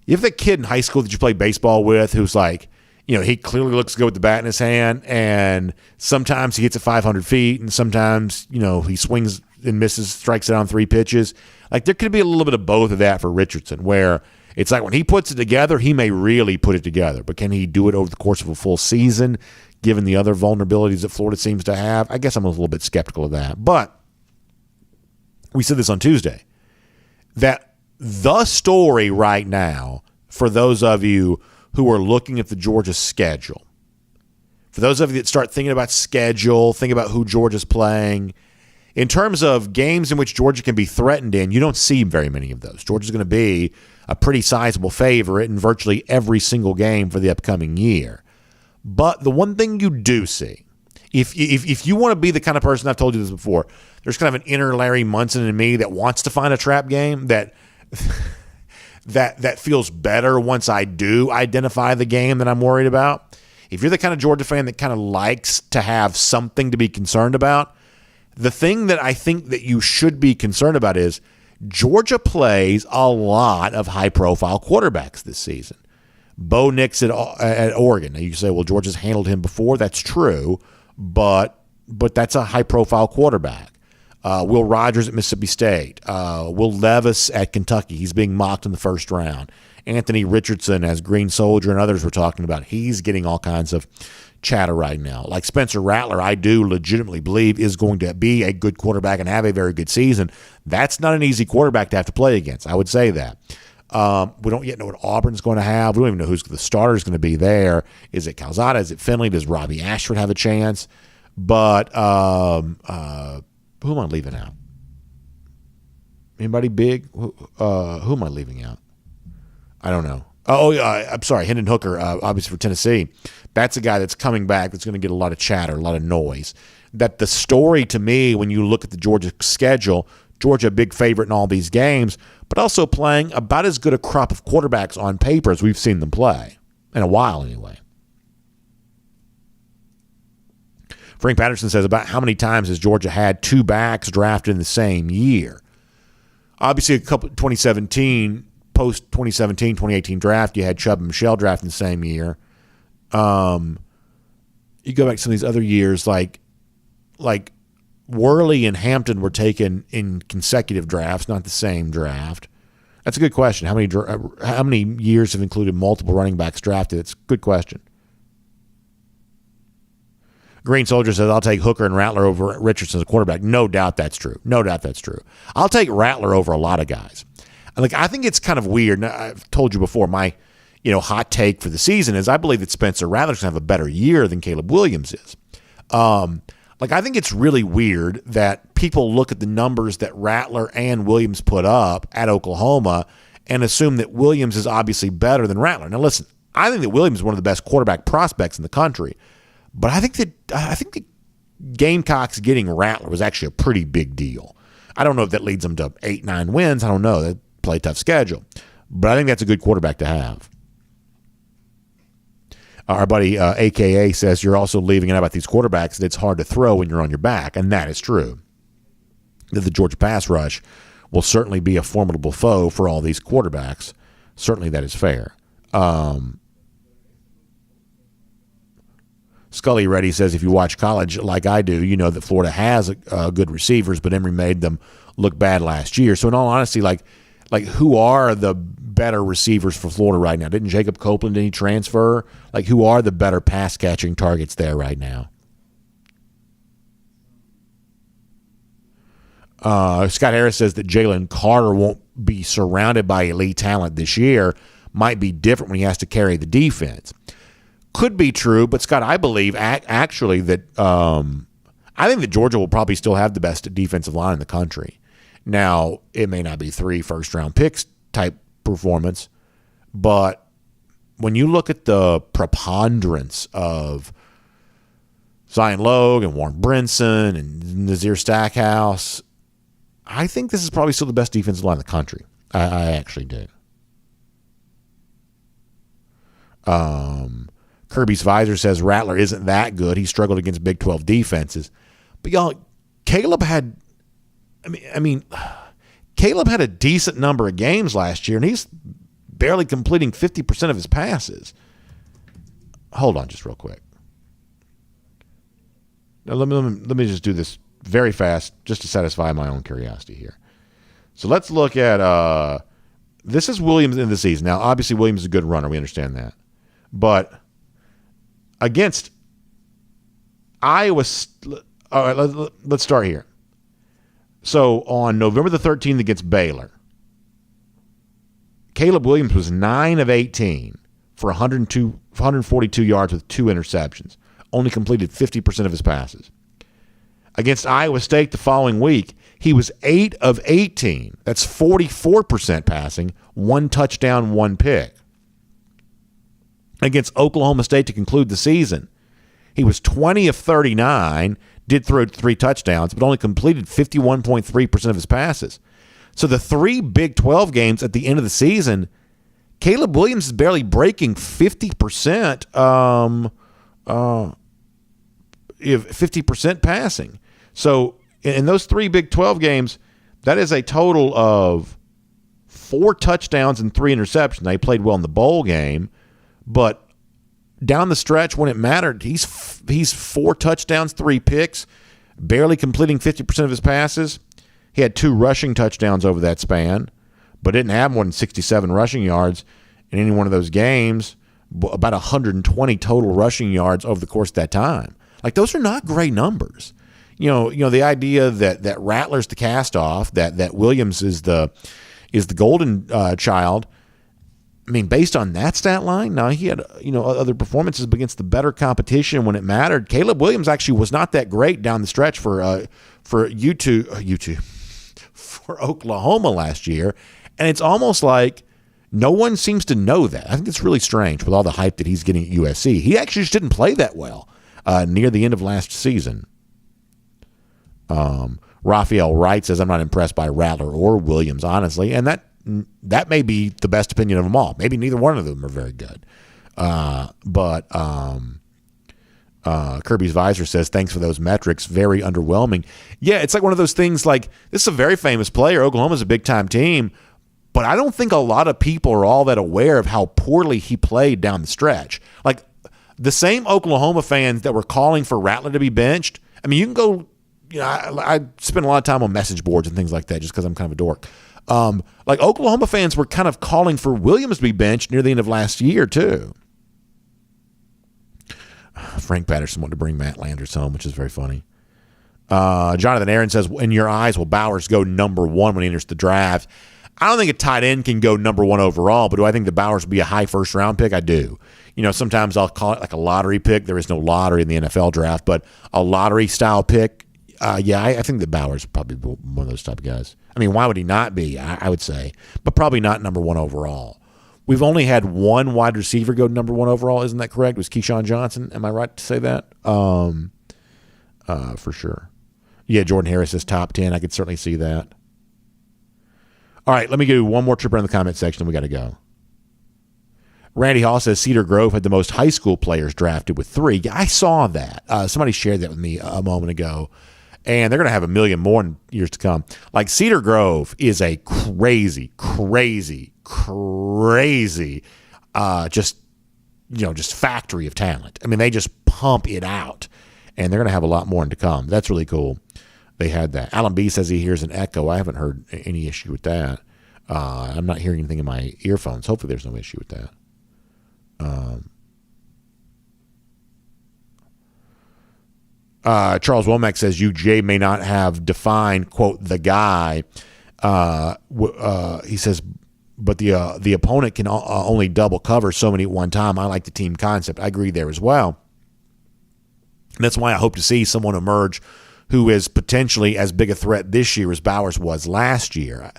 [SPEAKER 1] you have that kid in high school that you play baseball with who's like, he clearly looks good with the bat in his hand, and sometimes he hits it 500 feet, and sometimes, he swings and misses, strikes it on 3 pitches. Like, there could be a little bit of both of that for Richardson, where it's like when he puts it together, he may really put it together, but can he do it over the course of a full season, given the other vulnerabilities that Florida seems to have? I guess I'm a little bit skeptical of that. But we said this on Tuesday, that the story right now, for those of you who are looking at the Georgia schedule, for those of you that start thinking about schedule, think about who Georgia's playing, in terms of games in which Georgia can be threatened in, you don't see very many of those. Georgia's going to be a pretty sizable favorite in virtually every single game for the upcoming year. But the one thing you do see, if you want to be the kind of person, I've told you this before, there's kind of an inner Larry Munson in me that wants to find a trap game that feels better once I do identify the game that I'm worried about. If you're the kind of Georgia fan that kind of likes to have something to be concerned about, the thing that I think that you should be concerned about is Georgia plays a lot of high-profile quarterbacks this season. Bo Nix at Oregon. Now you say, well, Georgia's handled him before. That's true, but that's a high-profile quarterback. Will Rogers at Mississippi State. Will Levis at Kentucky. He's being mocked in the first round. Anthony Richardson, as Green Soldier and others were talking about, he's getting all kinds of chatter right now. Like Spencer Rattler, I do legitimately believe is going to be a good quarterback and have a very good season. That's not an easy quarterback to have to play against. I would say that. We don't yet know what Auburn's going to have. We don't even know who's the starter is going to be there. Is it Calzada? Is it Finley? Does Robbie Ashford have a chance? But who am I leaving out? Anybody big? Who am I leaving out? I don't know. I'm sorry, Hendon Hooker, obviously for Tennessee. That's a guy that's coming back that's going to get a lot of chatter, a lot of noise. That the story to me, when you look at the Georgia schedule, Georgia a big favorite in all these games, but also playing about as good a crop of quarterbacks on paper as we've seen them play, in a while anyway. Frank Patterson says, about how many times has Georgia had 2 backs drafted in the same year? Obviously, a couple 2017, post-2017, 2018 draft, you had Chubb and Michelle drafted in the same year. You go back to some of these other years, like Worley and Hampton were taken in consecutive drafts, not the same draft. That's a good question. How many years have included multiple running backs drafted? It's a good question. Green Soldier says, I'll take Hooker and Rattler over Richardson as a quarterback. No doubt that's true. I'll take Rattler over a lot of guys. Like, I think it's kind of weird. And I've told you before, my hot take for the season is I believe that Spencer Rattler's going to have a better year than Caleb Williams is. I think it's really weird that people look at the numbers that Rattler and Williams put up at Oklahoma and assume that Williams is obviously better than Rattler. Now, listen, I think that Williams is one of the best quarterback prospects in the country, but I think the Gamecocks getting Rattler was actually a pretty big deal. I don't know if that leads them to 8-9 wins. I don't know. They play a tough schedule, but I think that's a good quarterback to have. Our buddy AKA says you're also leaving it out about these quarterbacks that it's hard to throw when you're on your back, and that is true. That the Georgia pass rush will certainly be a formidable foe for all these quarterbacks. Certainly that is fair. Scully Reddy says if you watch college like I do, you know that Florida has good receivers, but Emory made them look bad last year. So in all honesty, like who are the better receivers for Florida right now? Didn't Jacob Copeland, did he transfer? Like, who are the better pass-catching targets there right now? Scott Harris says that Jalen Carter won't be surrounded by elite talent this year. Might be different when he has to carry the defense. Could be true, but Scott, I believe actually that I think that Georgia will probably still have the best defensive line in the country. Now, it may not be 3 first-round picks type performance, but when you look at the preponderance of Zion Logue and Warren Brinson and Nazir Stackhouse, I think this is probably still the best defensive line in the country. I actually do. Kirby's Visor says Rattler isn't that good. He struggled against Big 12 defenses. But, y'all, Caleb had a decent number of games last year, and he's barely completing 50% of his passes. Hold on just real quick. Now, let me just do this very fast just to satisfy my own curiosity here. So let's look at this is Williams in the season. Now, obviously, Williams is a good runner. We understand that. But against Iowa, all right, let's start here. So on November the 13th against Baylor, Caleb Williams was 9 of 18 for 142 yards with 2 interceptions. Only completed 50% of his passes. Against Iowa State the following week, he was 8 of 18. That's 44% passing, 1 touchdown, 1 pick. Against Oklahoma State to conclude the season, he was 20 of 39, did throw 3 touchdowns, but only completed 51.3% of his passes. So the 3 Big 12 games at the end of the season, Caleb Williams is barely breaking 50%, 50% passing. So in those 3 Big 12 games, that is a total of 4 touchdowns and 3 interceptions. Now, he played well in the bowl game, but down the stretch when it mattered, he's 4 touchdowns, 3 picks, barely completing 50% of his passes. He had 2 rushing touchdowns over that span, but didn't have more than 67 rushing yards in any one of those games, about 120 total rushing yards over the course of that time. Like, those are not great numbers. You know the idea that Rattler's the cast-off, that Williams is the golden child. I mean, based on that stat line, now he had other performances against the better competition when it mattered. Caleb Williams actually was not that great down the stretch for Oklahoma last year, and it's almost like no one seems to know that. I think it's really strange with all the hype that he's getting at USC. He actually just didn't play that well near the end of last season. Raphael Wright says, I'm not impressed by Rattler or Williams, honestly, and that may be the best opinion of them all. Maybe neither one of them are very good. But Kirby's Visor says, thanks for those metrics. Very underwhelming. Yeah, it's like one of those things like, this is a very famous player. Oklahoma's a big-time team. But I don't think a lot of people are all that aware of how poorly he played down the stretch. Like, the same Oklahoma fans that were calling for Rattler to be benched, I mean, you can go, I spend a lot of time on message boards and things like that just because I'm kind of a dork. Like, Oklahoma fans were kind of calling for Williams to be benched near the end of last year, too. Frank Patterson wanted to bring Matt Landers home, which is very funny. Jonathan Aaron says, in your eyes, will Bowers go number 1 when he enters the draft? I don't think a tight end can go number 1 overall, but do I think the Bowers would be a high first-round pick? I do. Sometimes I'll call it like a lottery pick. There is no lottery in the NFL draft, but a lottery-style pick, I think the Bowers would probably be one of those type of guys. I mean, why would he not be, I would say, but probably not number 1 overall. We've only had one wide receiver go number 1 overall. Isn't that correct? It was Keyshawn Johnson. Am I right to say that? For sure. Yeah, Jordan Harris is top 10. I could certainly see that. All right, let me do one more trip around the comment section, and we got to go. Randy Hall says Cedar Grove had the most high school players drafted with 3. I saw that. Somebody shared that with me a moment ago, and they're going to have a million more in years to come. Like, Cedar Grove is a crazy just factory of talent. I mean, they just pump it out, and they're going to have a lot more to come. That's really cool. They had that. Alan B says he hears an echo. I haven't heard any issue with that. I'm not hearing anything in my earphones. Hopefully there's no issue with that. Charles Womack says UJ may not have defined, quote, the guy. He says, but the opponent can only double cover so many at one time. I like the team concept. I agree there as well. And that's why I hope to see someone emerge who is potentially as big a threat this year as Bowers was last year.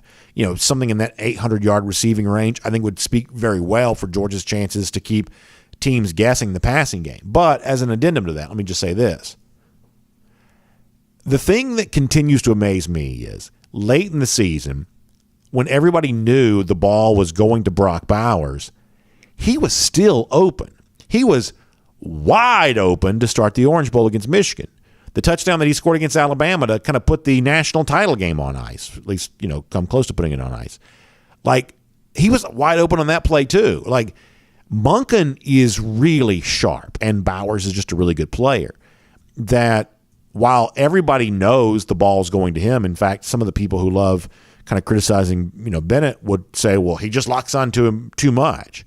[SPEAKER 1] Something in that 800-yard receiving range, I think would speak very well for Georgia's chances to keep teams guessing the passing game. But as an addendum to that, let me just say this. The thing that continues to amaze me is late in the season, when everybody knew the ball was going to Brock Bowers, he was still open. He was wide open to start the Orange Bowl against Michigan. The touchdown that he scored against Alabama to kind of put the national title game on ice, at least, come close to putting it on ice. Like, he was wide open on that play too. Like, Monken is really sharp, and Bowers is just a really good player. That while everybody knows the ball's going to him, in fact, some of the people who love kind of criticizing, Bennett would say, well, he just locks onto him too much.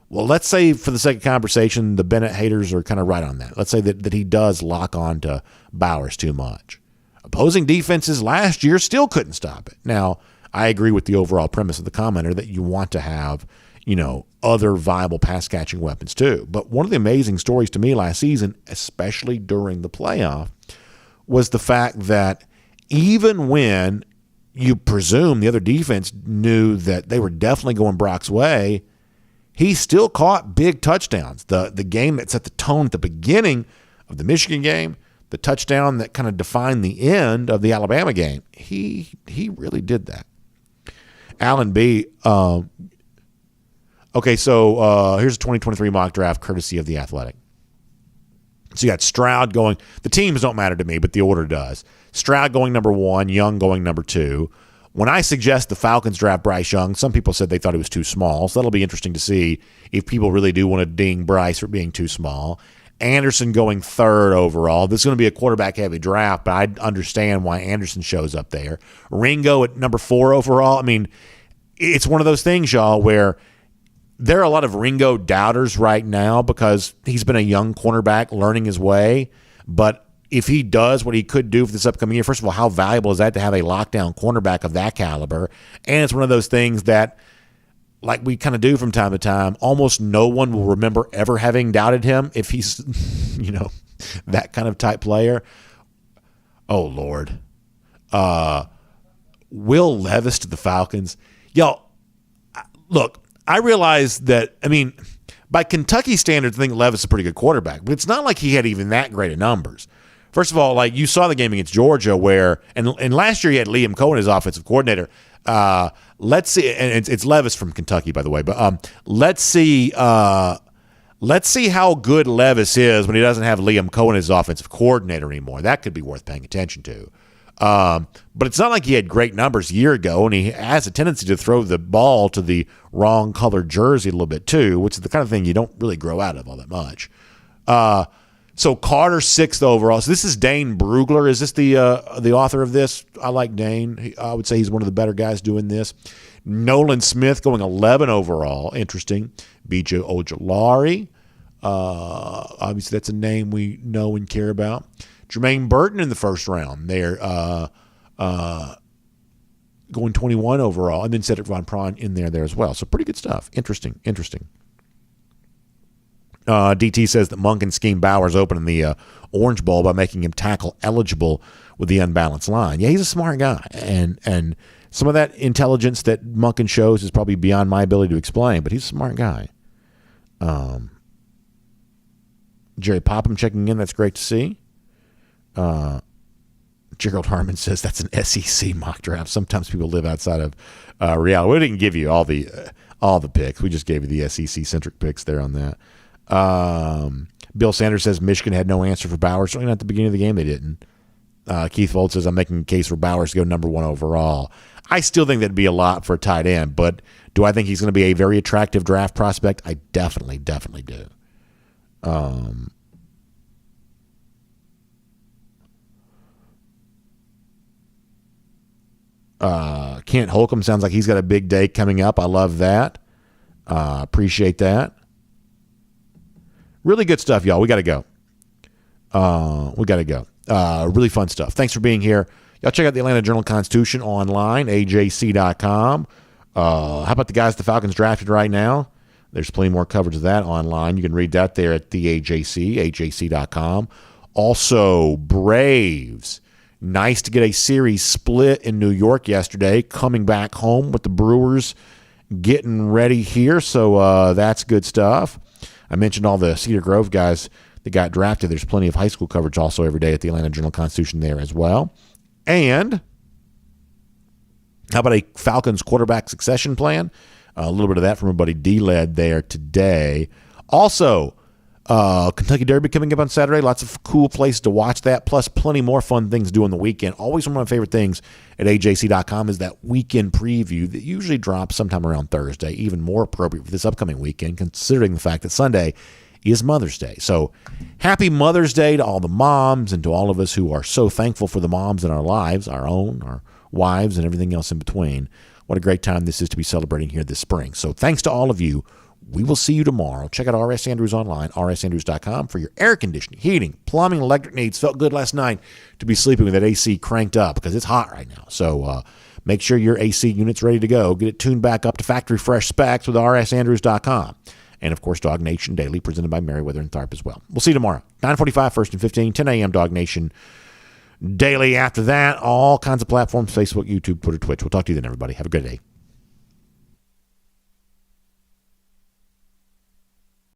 [SPEAKER 1] Well, let's say for the sake of conversation, the Bennett haters are kind of right on that. Let's say that he does lock on to Bowers too much. Opposing defenses last year still couldn't stop it. Now, I agree with the overall premise of the commenter that you want to have, other viable pass-catching weapons too. But one of the amazing stories to me last season, especially during the playoff, was the fact that even when you presume the other defense knew that they were definitely going Brock's way, he still caught big touchdowns. The game that set the tone at the beginning of the Michigan game, the touchdown that kind of defined the end of the Alabama game, he really did that. Alan B. Okay, so here's a 2023 mock draft courtesy of The Athletic. So you got Stroud going. The teams don't matter to me, but the order does. Stroud going number 1, Young going number 2. When I suggest the Falcons draft Bryce Young, some people said they thought he was too small, so that'll be interesting to see if people really do want to ding Bryce for being too small. Anderson going 3rd overall. This is going to be a quarterback-heavy draft, but I understand why Anderson shows up there. Ringo at number 4 overall. I mean, it's one of those things, y'all, where there are a lot of Ringo doubters right now because he's been a young cornerback learning his way, but if he does what he could do for this upcoming year, first of all, how valuable is that to have a lockdown cornerback of that caliber? And it's one of those things that, like we kind of do from time to time, almost no one will remember ever having doubted him if he's, that kind of type player. Oh, Lord. Will Levis to the Falcons. Y'all, look, I realize that, by Kentucky standards, I think Levis is a pretty good quarterback, but it's not like he had even that great of numbers. First of all, like you saw the game against Georgia where, and last year he had Liam Cohen as offensive coordinator. Let's see, and it's Levis from Kentucky, by the way, but let's see how good Levis is when he doesn't have Liam Cohen as offensive coordinator anymore. That could be worth paying attention to. But it's not like he had great numbers a year ago, and he has a tendency to throw the ball to the wrong colored jersey a little bit too, which is the kind of thing you don't really grow out of all that much. So Carter 6th overall. So this is Dane Brugler. Is this the author of this? I like Dane. I would say he's one of the better guys doing this. Nolan Smith going 11 overall. Interesting. B.J. Ojolari. Obviously, that's a name we know and care about. Jermaine Burton in the first round there. going 21 overall, and then Cedric Von Prawn in there as well. So pretty good stuff. Interesting. DT says that Monk and scheme Bowers opening the Orange Bowl by making him tackle eligible with the unbalanced line. Yeah, he's a smart guy, and some of that intelligence that Monken shows is probably beyond my ability to explain, but he's a smart guy. Jerry Popham checking in. That's great to see. Gerald Harmon says that's an SEC mock draft. Sometimes people live outside of reality. We didn't give you all the picks. We just gave you the SEC-centric picks there on that. Bill Sanders says Michigan had no answer for Bowers. Certainly not at the beginning of the game they didn't. Keith Vold says I'm making a case for Bowers to go number 1 overall. I still think that'd be a lot for a tight end, but do I think he's going to be a very attractive draft prospect? I definitely do. Kent Holcomb sounds like he's got a big day coming up. I love that. Appreciate that. Really good stuff, y'all. We got to go. Really fun stuff. Thanks for being here. Y'all check out the Atlanta Journal-Constitution online, ajc.com. How about the guys the Falcons drafted right now? There's plenty more coverage of that online. You can read that there at the AJC, ajc.com. Also, Braves. Nice to get a series split in New York yesterday. Coming back home with the Brewers getting ready here, so that's good stuff. I mentioned all the Cedar Grove guys that got drafted. There's plenty of high school coverage also every day at the Atlanta Journal-Constitution there as well. And how about a Falcons quarterback succession plan? A little bit of that from our buddy D-Led there today. Also, Kentucky Derby coming up on Saturday. Lots of cool places to watch that, plus plenty more fun things to do on the weekend. Always one of my favorite things at ajc.com is that weekend preview that usually drops sometime around Thursday, even more appropriate for this upcoming weekend, considering the fact that Sunday is Mother's Day. So happy Mother's Day to all the moms and to all of us who are so thankful for the moms in our lives, our own, our wives, and everything else in between. What a great time this is to be celebrating here this spring. So thanks to all of you. We will see you tomorrow. Check out R.S. Andrews online, rsandrews.com, for your air conditioning, heating, plumbing, electric needs. Felt good last night to be sleeping with that AC cranked up because it's hot right now. So make sure your AC unit's ready to go. Get it tuned back up to factory fresh specs with rsandrews.com. And, of course, DawgNation Daily, presented by Merriweather and Tharp as well. We'll see you tomorrow, 9:45, 1st and 15, 10 a.m. DawgNation Daily. After that, all kinds of platforms, Facebook, YouTube, Twitter, Twitch. We'll talk to you then, everybody. Have a good day.